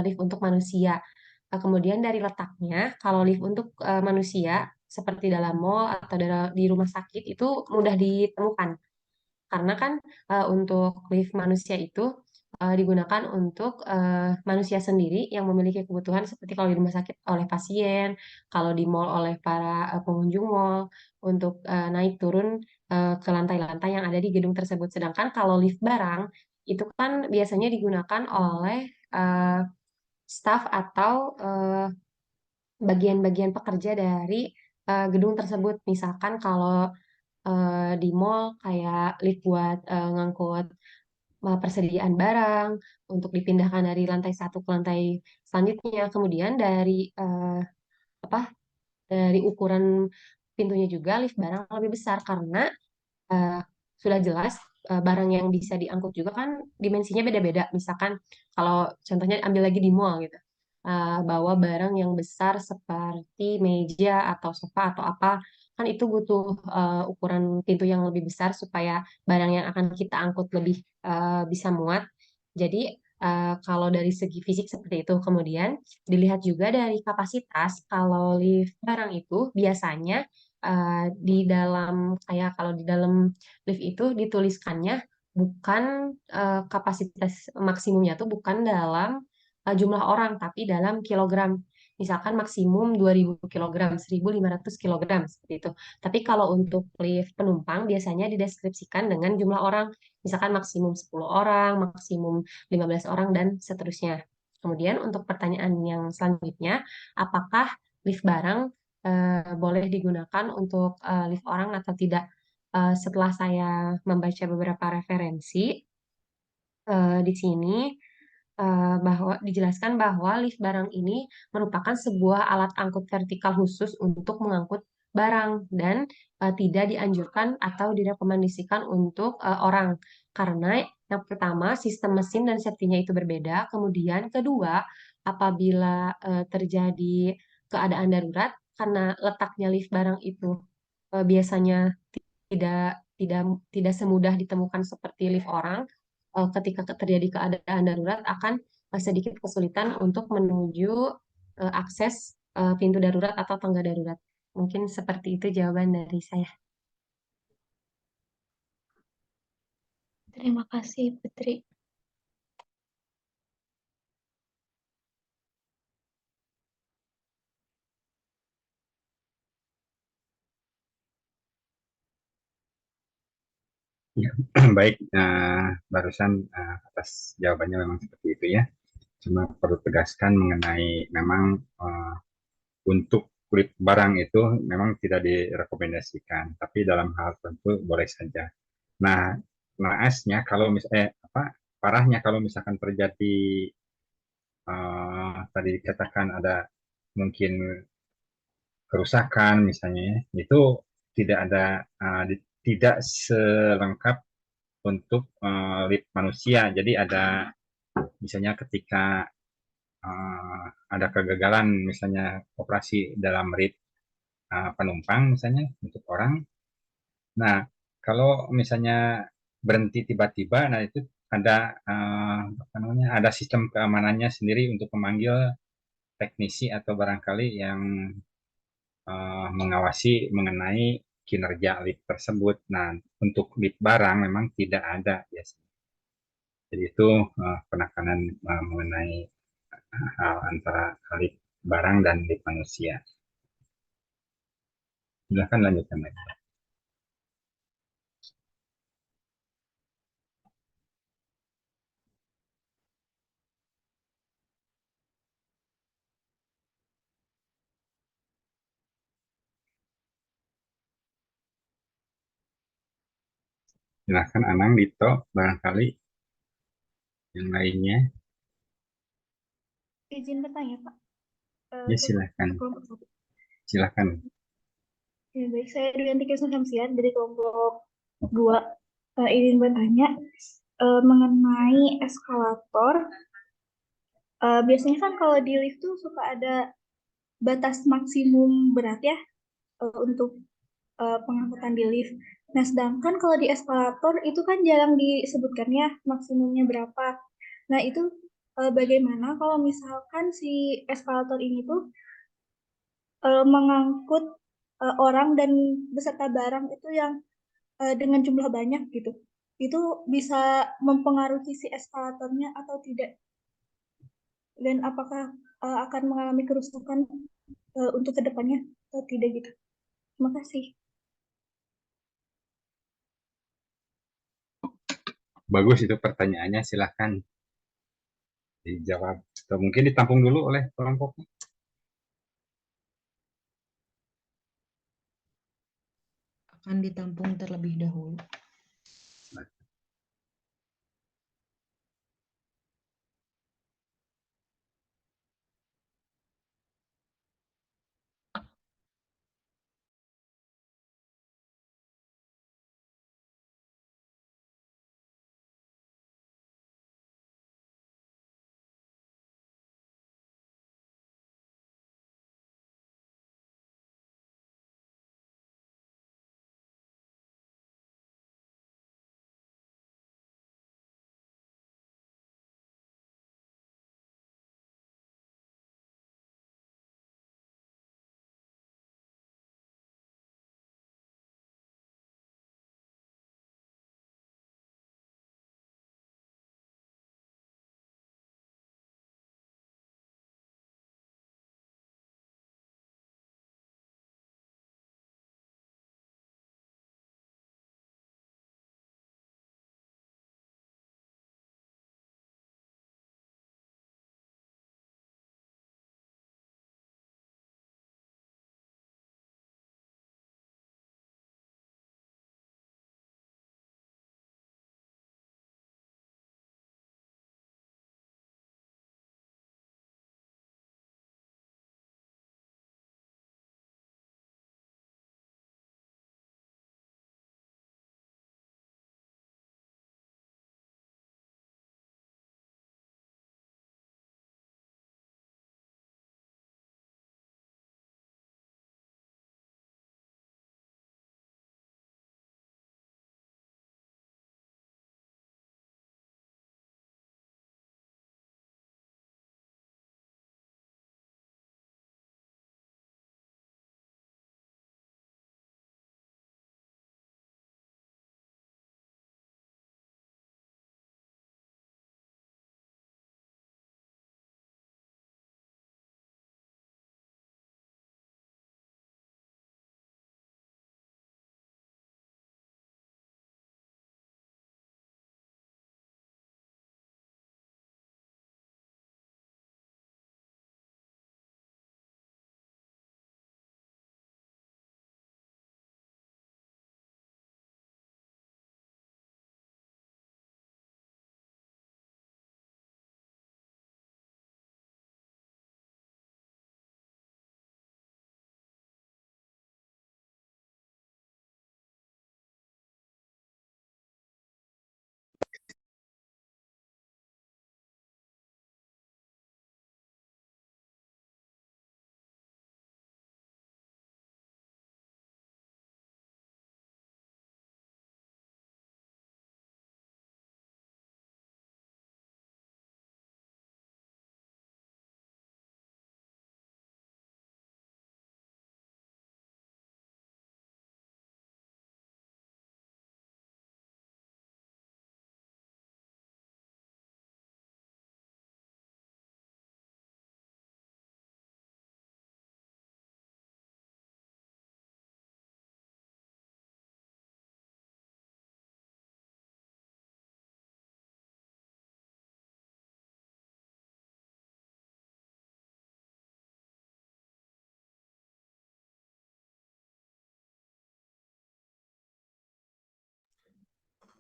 lift untuk manusia. Kemudian dari letaknya, kalau lift untuk manusia, seperti dalam mall atau di rumah sakit, itu mudah ditemukan. Karena kan untuk lift manusia itu digunakan untuk manusia sendiri yang memiliki kebutuhan seperti kalau di rumah sakit oleh pasien, kalau di mall oleh para pengunjung mall untuk naik turun ke lantai-lantai yang ada di gedung tersebut. Sedangkan kalau lift barang itu kan biasanya digunakan oleh eh, staf atau bagian-bagian pekerja dari gedung tersebut. Misalkan kalau di mall kayak lift buat ngangkut persediaan barang untuk dipindahkan dari lantai satu ke lantai selanjutnya. Kemudian dari apa dari ukuran pintunya juga lift barang lebih besar karena eh, sudah jelas barang yang bisa diangkut juga kan dimensinya beda-beda. Misalkan kalau contohnya ambil lagi di mall gitu. Bawa barang yang besar seperti meja atau sofa atau apa, kan itu butuh ukuran pintu yang lebih besar supaya barang yang akan kita angkut lebih bisa muat. Jadi kalau dari segi fisik seperti itu, kemudian dilihat juga dari kapasitas. Kalau lift barang itu biasanya di dalam kayak kalau di dalam lift itu dituliskannya bukan kapasitas maksimumnya tuh bukan dalam jumlah orang tapi dalam kilogram. Misalkan maksimum 2000 kilogram, 1500 kilogram seperti itu. Tapi kalau untuk lift penumpang biasanya dideskripsikan dengan jumlah orang. Misalkan maksimum 10 orang, maksimum 15 orang dan seterusnya. Kemudian untuk pertanyaan yang selanjutnya, apakah lift barang boleh digunakan untuk lift orang atau tidak? Setelah saya membaca beberapa referensi di sini bahwa dijelaskan bahwa lift barang ini merupakan sebuah alat angkut vertikal khusus untuk mengangkut barang dan tidak dianjurkan atau direkomendasikan untuk orang karena yang pertama sistem mesin dan safety-nya itu berbeda. Kemudian kedua, apabila terjadi keadaan darurat karena letaknya lift barang itu biasanya tidak tidak tidak semudah ditemukan seperti lift orang. Ketika terjadi keadaan darurat akan sedikit kesulitan untuk menuju akses pintu darurat atau tangga darurat. Mungkin seperti itu jawaban dari saya. Terima kasih, Putri. Ya, baik, barusan atas jawabannya memang seperti itu ya. Cuma perlu tegaskan mengenai memang untuk kulit barang itu memang tidak direkomendasikan, tapi dalam hal tertentu boleh saja. Nah, naasnya kalau misalnya apa parahnya kalau misalkan terjadi tadi dikatakan ada mungkin kerusakan misalnya ya, itu tidak ada tidak selengkap untuk lift manusia. Jadi ada misalnya ketika ada kegagalan misalnya operasi dalam lift penumpang misalnya untuk orang. Nah, kalau misalnya berhenti tiba-tiba, nah itu ada apa namanya ada sistem keamanannya sendiri untuk memanggil teknisi atau barangkali yang mengawasi mengenai kinerja lift tersebut. Nah, untuk lift barang memang tidak ada biasanya. Jadi itu penekanan mengenai hal antara lift barang dan lift manusia. Silahkan lanjutkan lagi. Silahkan Anang, Dito, barangkali yang lainnya. Izin bertanya, Pak. Ya, Ke silahkan. kelompok satu. Silahkan. Ya, baik, saya Duyanti Krisna Samsian dari kelompok 2. Izin bertanya mengenai eskalator. Biasanya kan kalau di lift tuh suka ada batas maksimum berat ya untuk pengangkutan di lift. Nah, sedangkan kalau di eskalator itu kan jarang disebutkan ya maksimumnya berapa. Nah, itu bagaimana kalau misalkan si eskalator ini tuh mengangkut orang dan beserta barang itu yang dengan jumlah banyak gitu. Itu bisa mempengaruhi si eskalatornya atau tidak? Dan apakah akan mengalami kerusakan untuk kedepannya atau tidak gitu? Terima kasih. Bagus itu pertanyaannya, silahkan dijawab. Atau mungkin ditampung dulu oleh kelompoknya. Akan ditampung terlebih dahulu.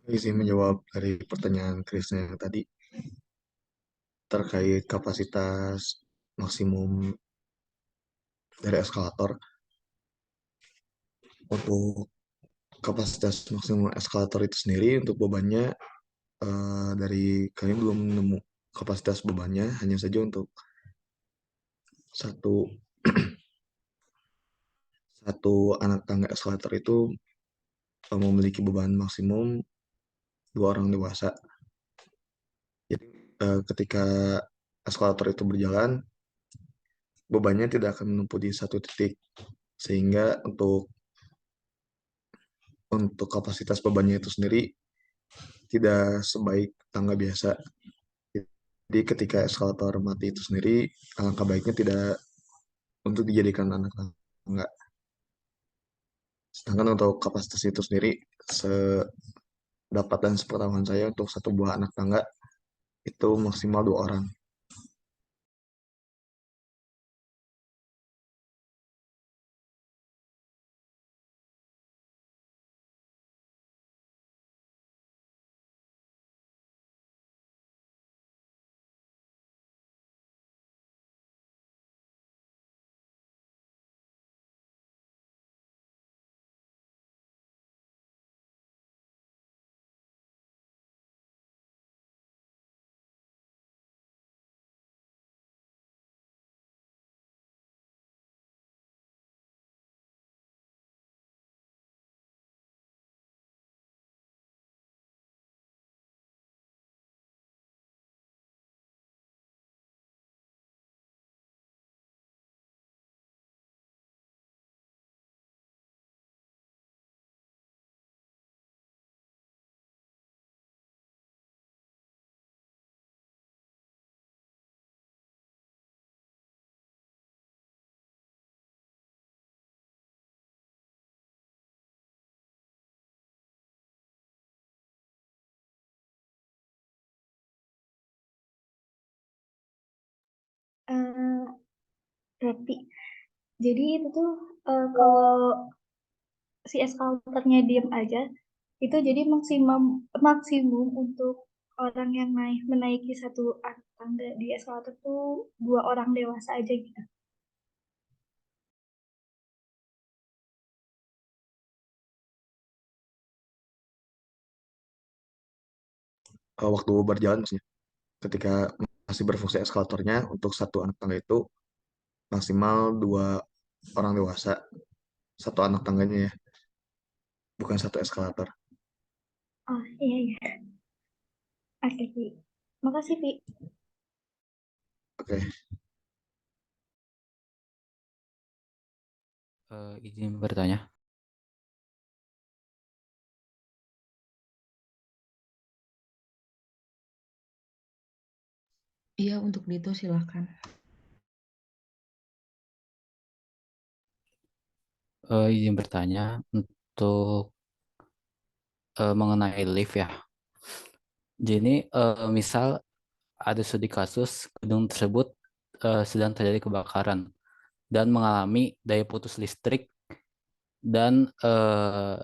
Ini sih menjawab dari pertanyaan Krisna yang tadi terkait kapasitas maksimum dari eskalator. Untuk kapasitas maksimum eskalator itu sendiri untuk bebannya dari kami belum nemu kapasitas bebannya, hanya saja untuk satu satu anak tangga eskalator itu memiliki beban maksimum 2 orang dewasa. Jadi ketika eskalator itu berjalan, bebannya tidak akan menumpuk di satu titik, sehingga untuk kapasitas bebannya itu sendiri tidak sebaik tangga biasa. Jadi ketika eskalator mati itu sendiri, alangkah baiknya tidak untuk dijadikan anak tangga. Sedangkan untuk kapasitas itu sendiri, sedapat dan sepengetahuan saya untuk satu buah anak tangga itu maksimal 2 orang. Eh, Berarti, jadi itu tuh kalau si eskalatornya diem aja, itu jadi maksimum maksimum untuk orang yang menaiki satu tangga di eskalator tuh 2 orang dewasa aja gitu. Waktu berjalan maksudnya, ketika masih berfungsi eskalatornya, untuk satu anak tangga itu maksimal 2 orang dewasa, satu anak tangganya ya, bukan satu eskalator. Oh iya iya. Oke, Pi. Makasih, Pi. Oke. Izin bertanya. Iya, untuk Dito silahkan. Izin bertanya untuk mengenai lift ya. Jadi misal ada studi kasus gedung tersebut sedang terjadi kebakaran dan mengalami daya putus listrik dan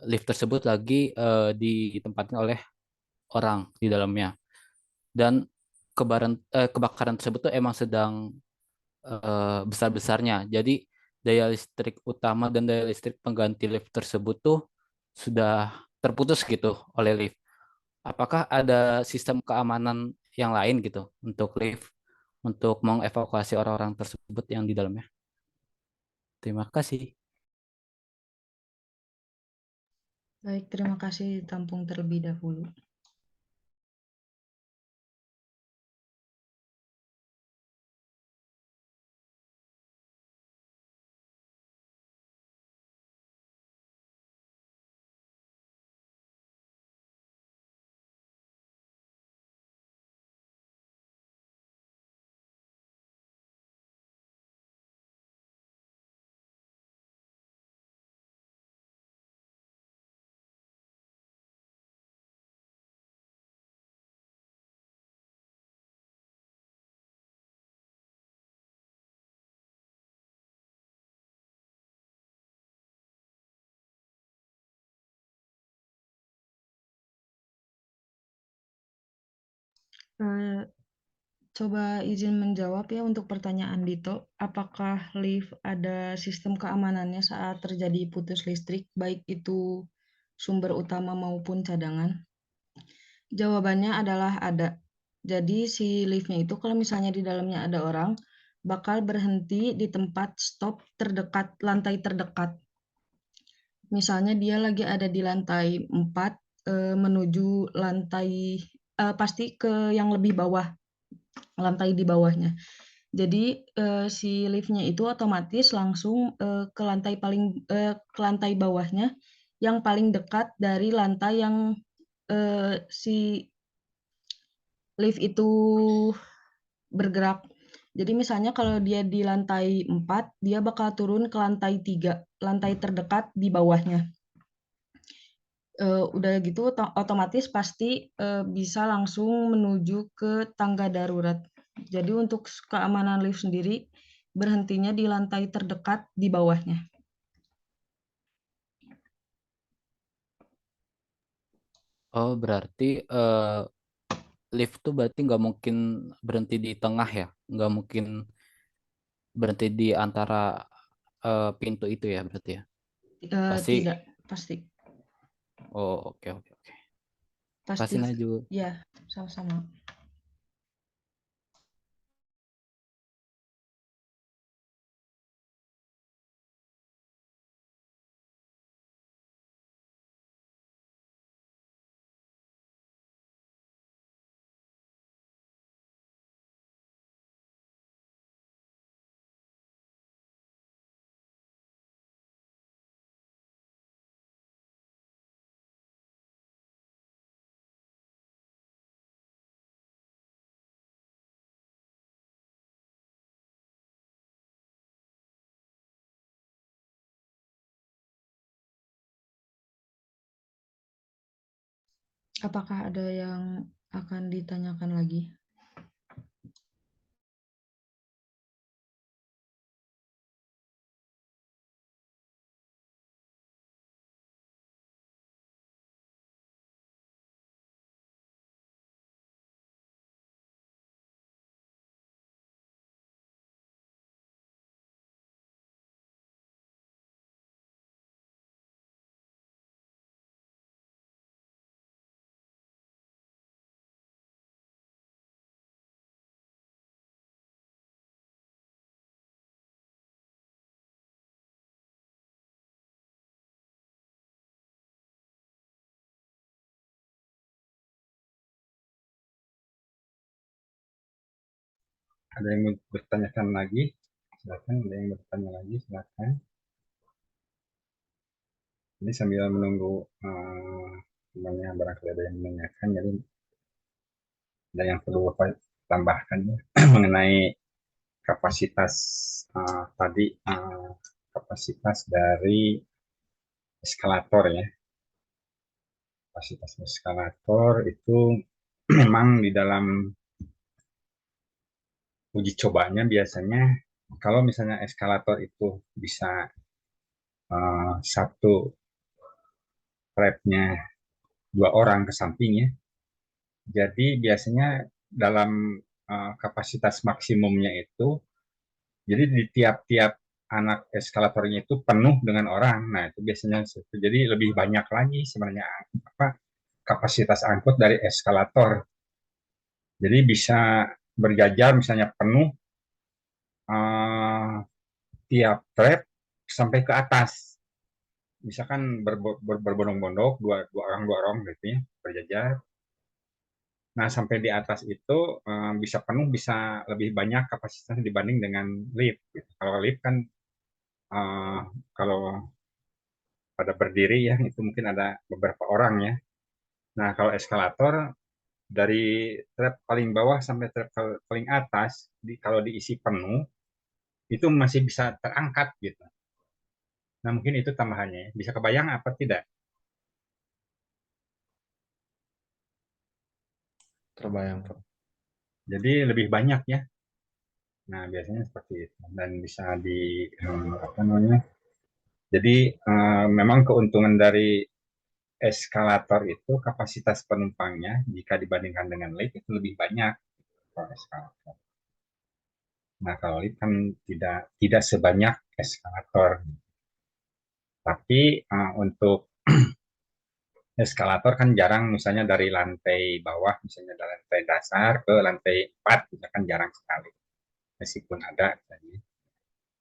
lift tersebut lagi ditempatkan oleh orang di dalamnya dan kebakaran tersebut tuh emang sedang besar-besarnya. Jadi daya listrik utama dan daya listrik pengganti lift tersebut tuh sudah terputus gitu oleh lift. Apakah ada sistem keamanan yang lain gitu untuk lift untuk mengevakuasi orang-orang tersebut yang di dalamnya? Terima kasih. Baik, terima kasih ditampung terlebih dahulu. Coba izin menjawab ya untuk pertanyaan Dito. Apakah lift ada sistem keamanannya saat terjadi putus listrik, baik itu sumber utama maupun cadangan? Jawabannya adalah ada. Jadi si liftnya itu kalau misalnya di dalamnya ada orang, bakal berhenti di tempat stop terdekat, lantai terdekat. Misalnya dia lagi ada di lantai 4 menuju lantai pasti ke yang lebih bawah, lantai di bawahnya. Jadi si liftnya itu otomatis langsung ke lantai bawahnya yang paling dekat dari lantai yang si lift itu bergerak. Jadi misalnya kalau dia di lantai 4, dia bakal turun ke lantai 3, lantai terdekat di bawahnya. Udah gitu otomatis pasti bisa langsung menuju ke tangga darurat. Jadi untuk keamanan lift sendiri berhentinya di lantai terdekat di bawahnya. Oh, berarti lift tuh berarti nggak mungkin berhenti di tengah ya? Nggak mungkin berhenti di antara pintu itu ya berarti ya? Pasti. Tidak, pasti. Oh, oke oke oke. Pasti. Kasih Najwa. Ya, sama-sama. Apakah ada yang akan ditanyakan lagi? Ada yang mau bertanyakan lagi? Silakan, ada yang bertanya lagi, silakan. Ini sambil menunggu semuanya barangkali ada yang menanyakan, jadi ada yang perlu Bapak tambahkan ya mengenai kapasitas tadi kapasitas dari eskalator ya. Kapasitas eskalator itu memang di dalam uji cobanya biasanya kalau misalnya eskalator itu bisa satu trapnya 2 orang ke sampingnya, jadi biasanya dalam kapasitas maksimumnya itu, jadi di tiap-tiap anak eskalatornya itu penuh dengan orang. Nah itu biasanya jadi lebih banyak lagi sebenarnya apa kapasitas angkut dari eskalator. Jadi bisa berjajar misalnya penuh tiap trap sampai ke atas. Misalkan berbondong-bondok dua orang gitu ya berjajar. Nah sampai di atas itu bisa penuh, bisa lebih banyak kapasitasnya dibanding dengan lift. Gitu. Kalau lift kan kalau pada berdiri ya itu mungkin ada beberapa orang ya. Nah kalau eskalator dari trap paling bawah sampai trap paling atas kalau diisi penuh itu masih bisa terangkat gitu. Nah mungkin itu tambahannya. Bisa kebayang apa tidak? Terbayang, Pak. Jadi lebih banyak ya. Nah biasanya seperti itu dan bisa di apa namanya. Jadi memang keuntungan dari eskalator itu kapasitas penumpangnya jika dibandingkan dengan lift itu lebih banyak kalau eskalator. Nah, kalau lift kan tidak sebanyak eskalator. Tapi untuk eskalator kan jarang, misalnya dari lantai bawah, misalnya dari lantai dasar ke lantai 4, itu kan jarang sekali. Meskipun ada,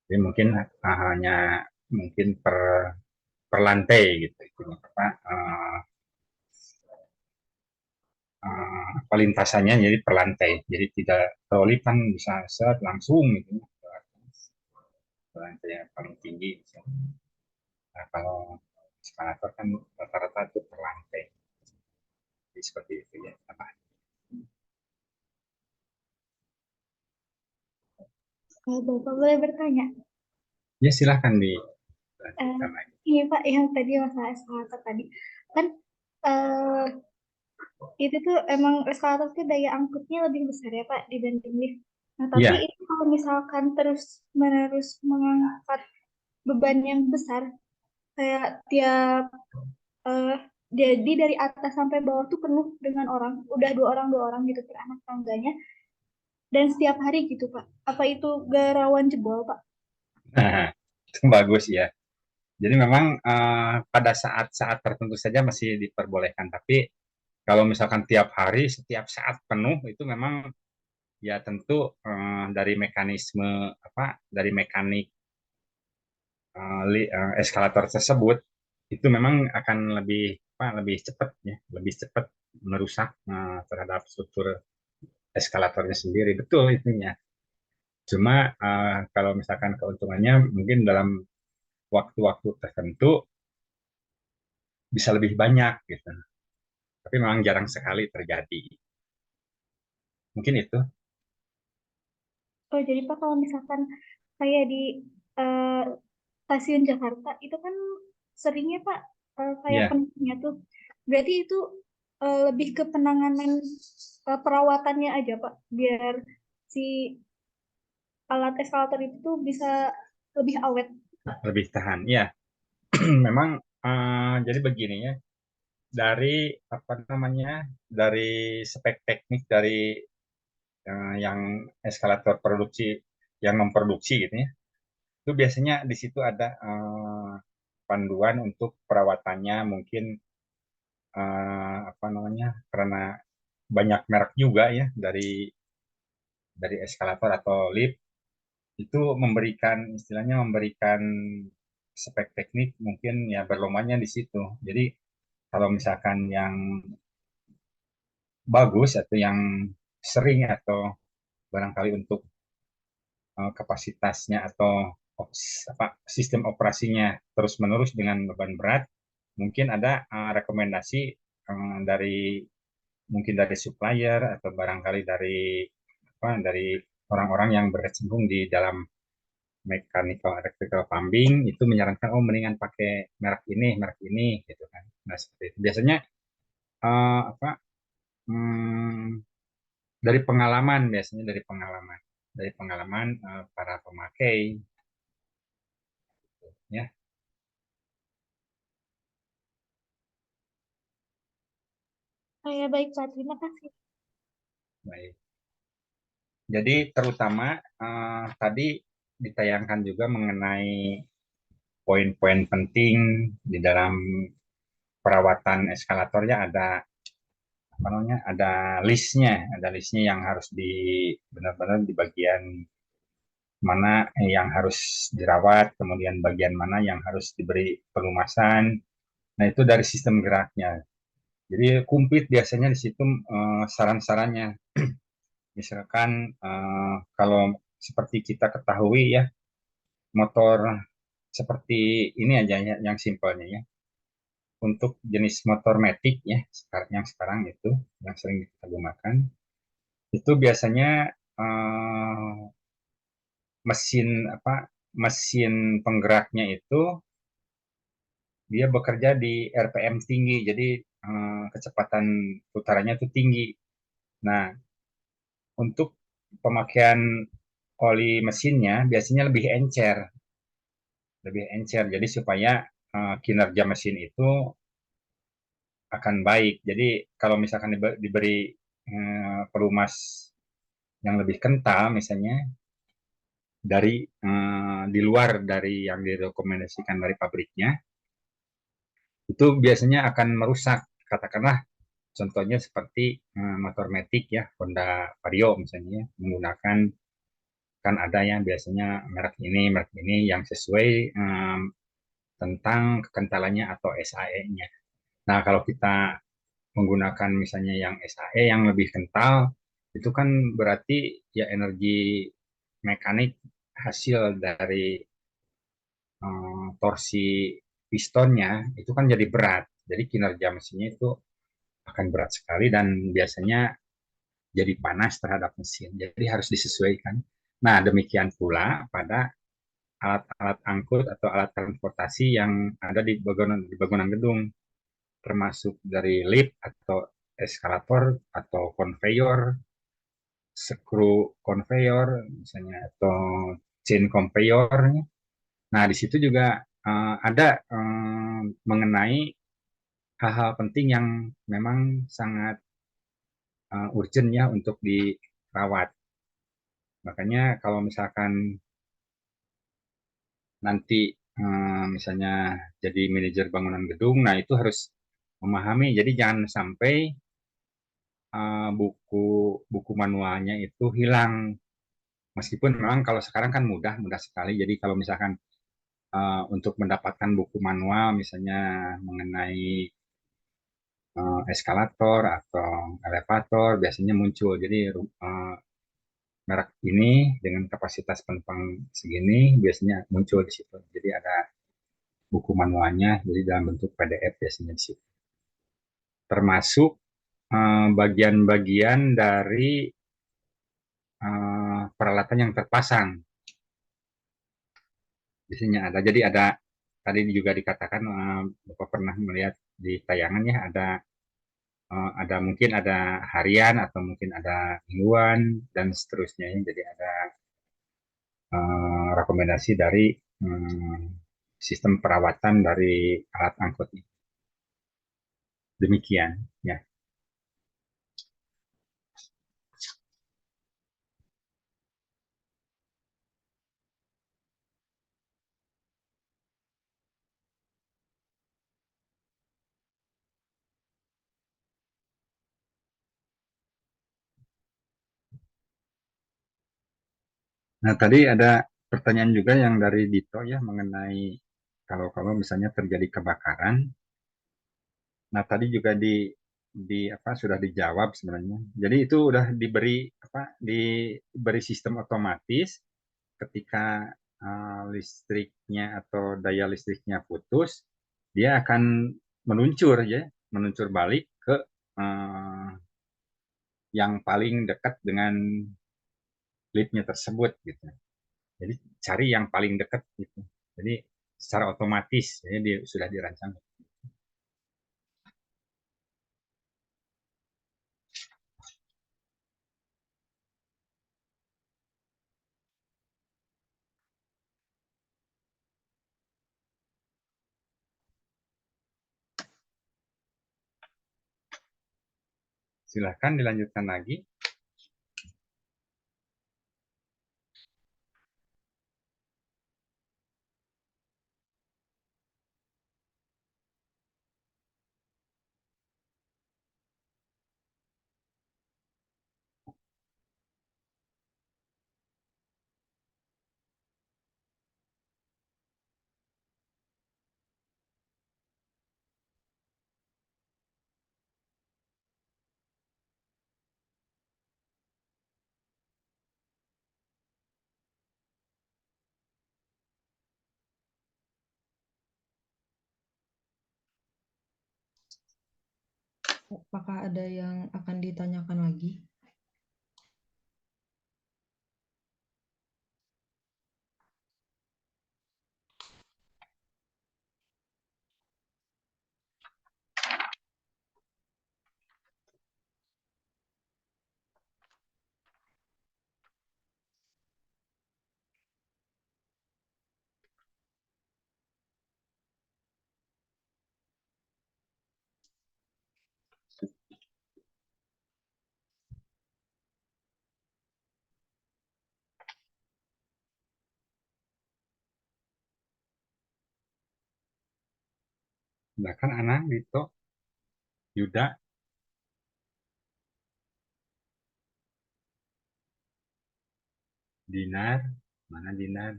jadi mungkin hanya mungkin per lantai gitu, itu apa lintasannya jadi per lantai. Jadi tidak troli kan bisa set langsung gitu, ke lantai yang paling tinggi. Misalnya. Nah, kalau eskalator kan rata-rata itu per lantai. Jadi seperti itu ya. Apa? Bapak boleh bertanya? Ya silahkan di Ini Pak, yang tadi masalah eskalator tadi. Kan itu tuh emang eskalator tuh daya angkutnya lebih besar ya Pak dibanding lift. Nah, tapi ya. itu kalau misalkan terus-menerus mengangkat beban yang besar, kayak tiap jadi dari atas sampai bawah tuh penuh dengan orang, udah dua orang gitu per anak tangganya, dan setiap hari gitu Pak. Apa itu gak rawan jebol Pak? Nah, itu bagus ya. Jadi memang pada saat-saat tertentu saja masih diperbolehkan. Tapi kalau misalkan tiap hari, setiap saat penuh, itu memang ya tentu dari mekanisme dari mekanik eskalator tersebut itu memang akan lebih cepat ya, lebih cepat merusak terhadap struktur eskalatornya sendiri. Betul itunya. Cuma kalau misalkan keuntungannya mungkin dalam waktu-waktu tertentu bisa lebih banyak gitu. Tapi memang jarang sekali terjadi. Mungkin itu. Oh, jadi Pak kalau misalkan kayak di eh, stasiun Jakarta itu kan seringnya Pak kayak Ya, penuhnya tuh. Berarti itu lebih ke penanganan perawatannya aja Pak, biar si alat eskalator itu tuh bisa lebih awet. lebih tahan. Ya, memang jadi begini ya. Dari apa namanya? Dari spek teknik dari yang eskalator produksi yang memproduksi gitu ya. Itu biasanya di situ ada panduan untuk perawatannya mungkin apa namanya? Karena banyak merek juga ya dari eskalator atau lift itu memberikan spek teknik mungkin ya berlomanya di situ. Jadi kalau misalkan yang bagus atau yang sering atau barangkali untuk kapasitasnya atau sistem operasinya terus-menerus dengan beban berat, mungkin ada rekomendasi dari mungkin dari supplier atau barangkali dari orang-orang yang berkecimpung di dalam mechanical electrical plumbing itu menyarankan mendingan pakai merek ini gitu kan. Nah seperti itu. Biasanya apa dari pengalaman biasanya dari pengalaman para pemakai ya. Ya baik Pak, terima kasih. Baik. Jadi terutama tadi ditayangkan juga mengenai poin-poin penting di dalam perawatan eskalatornya ada apa namanya ada listnya yang harus benar-benar di bagian mana yang harus dirawat, kemudian bagian mana yang harus diberi pelumasan. Nah itu dari sistem geraknya. Jadi kumplit biasanya di situ saran-sarannya. Misalkan kalau seperti kita ketahui ya, motor seperti ini aja ya, yang simpelnya ya. Untuk jenis motor matic ya, yang sekarang itu yang sering kita gunakan, itu biasanya mesin mesin penggeraknya itu dia bekerja di RPM tinggi, jadi kecepatan putarannya itu tinggi. Nah, untuk pemakaian oli mesinnya biasanya lebih encer. Jadi supaya kinerja mesin itu akan baik. Jadi kalau misalkan diberi pelumas yang lebih kental misalnya di luar dari yang direkomendasikan dari pabriknya, itu biasanya akan merusak. Katakanlah contohnya seperti motor metik ya, Honda Vario misalnya menggunakan, kan ada yang biasanya merek ini yang sesuai tentang kekentalannya atau SAE-nya. Nah, kalau kita menggunakan misalnya yang SAE yang lebih kental, itu kan berarti ya energi mekanik hasil dari torsi pistonnya itu kan jadi berat. Jadi kinerja mesinnya itu akan berat sekali dan biasanya jadi panas terhadap mesin. Jadi harus disesuaikan. Nah, demikian pula pada alat-alat angkut atau alat transportasi yang ada di bangunan gedung, termasuk dari lift atau eskalator atau konveyor, skru konveyor misalnya atau chain konveyor. Nah, di situ juga ada mengenai hal-hal penting yang memang sangat urgent ya untuk dirawat. Makanya kalau misalkan nanti misalnya jadi manajer bangunan gedung, nah itu harus memahami. Jadi jangan sampai buku buku manualnya itu hilang. Meskipun memang kalau sekarang kan mudah mudah sekali. Jadi kalau misalkan untuk mendapatkan buku manual misalnya mengenai eskalator atau elevator biasanya muncul. Jadi merek ini dengan kapasitas penumpang segini biasanya muncul di situ. Jadi ada buku manualnya, jadi dalam bentuk PDF biasanya di situ. Termasuk bagian-bagian dari peralatan yang terpasang. Biasanya ada. Jadi ada tadi juga dikatakan Bapak pernah melihat di tayangan ya ada mungkin ada harian atau mungkin ada mingguan dan seterusnya. Jadi ada rekomendasi dari sistem perawatan dari alat angkut ini. Demikian ya. Nah, tadi ada pertanyaan juga yang dari Dito ya mengenai kalau misalnya terjadi kebakaran. Nah, tadi juga di apa sudah dijawab sebenarnya. Jadi itu udah diberi sistem otomatis ketika listriknya atau daya listriknya putus, dia akan meluncur ya, meluncur balik ke uh, yang paling dekat dengan liftnya tersebut gitu. Jadi cari yang paling dekat gitu. Jadi secara otomatis ya, sudah dirancang. Silahkan dilanjutkan lagi. Apakah ada yang akan ditanyakan lagi? Silakan Anang, Dito, Yuda. Dinar, mana Dinar?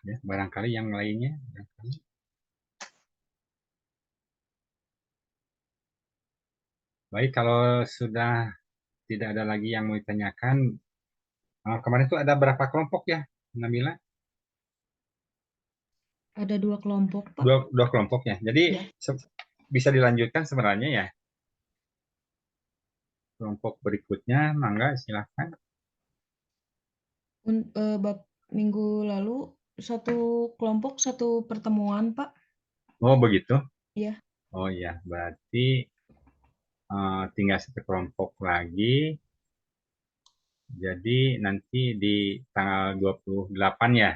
Ya, barangkali yang lainnya. Barangkali. Baik, kalau sudah tidak ada lagi yang mau ditanyakan, kemarin itu ada berapa kelompok ya, Nabila? Ada 2 kelompok, Pak. Dua kelompok ya. Jadi Ya. bisa dilanjutkan sebenarnya ya. Kelompok berikutnya, mangga silahkan. Minggu lalu 1 kelompok 1 pertemuan, Pak. Oh begitu? Iya. Oh iya, berarti tinggal 1 kelompok lagi. Jadi nanti di tanggal 28 ya?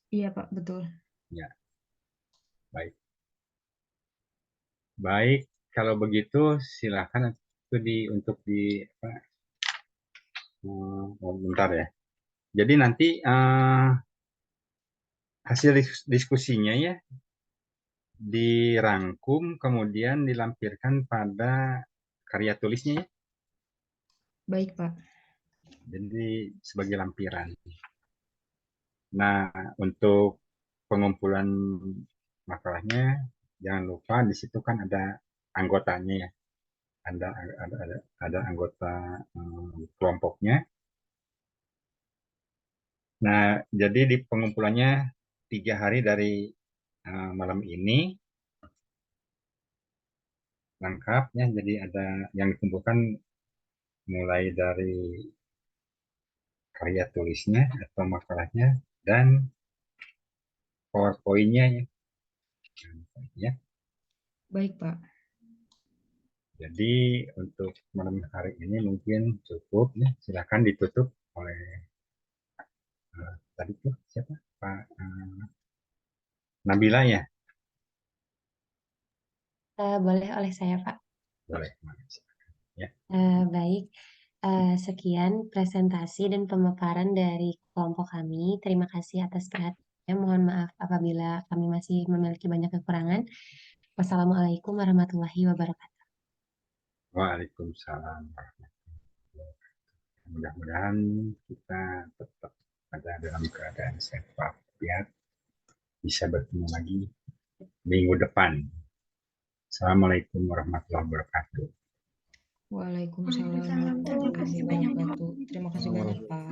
Iya Pak, betul. Ya, baik. Baik, kalau begitu silakan itu untuk apa? Bentar ya. Jadi nanti hasil diskusinya ya dirangkum kemudian dilampirkan pada karya tulisnya ya. Baik Pak. Jadi sebagai lampiran. Nah, untuk pengumpulan makalahnya jangan lupa di situ kan ada anggotanya ya. Ada anggota kelompoknya. Nah, jadi di pengumpulannya 3 hari dari malam ini lengkap ya. Jadi ada yang dikumpulkan mulai dari karya tulisnya atau makalahnya dan PowerPoint-nya ya. Baik Pak. Jadi untuk malam hari ini mungkin cukup ya. Silakan ditutup oleh tadi tuh siapa? Pak Nabila ya? Boleh oleh saya, Pak. Boleh. Ya. Baik, sekian presentasi dan pemaparan dari kelompok kami. Terima kasih atas perhatiannya. Mohon maaf apabila kami masih memiliki banyak kekurangan. Wassalamualaikum warahmatullahi wabarakatuh. Waalaikumsalam warahmatullahi wabarakatuh. Mudah-mudahan kita tetap ada dalam keadaan sehat walafiat, bisa bertemu lagi minggu depan. Assalamualaikum warahmatullahi wabarakatuh. Waalaikumsalam warahmatullahi wabarakatuh. Terima kasih banyak Pak.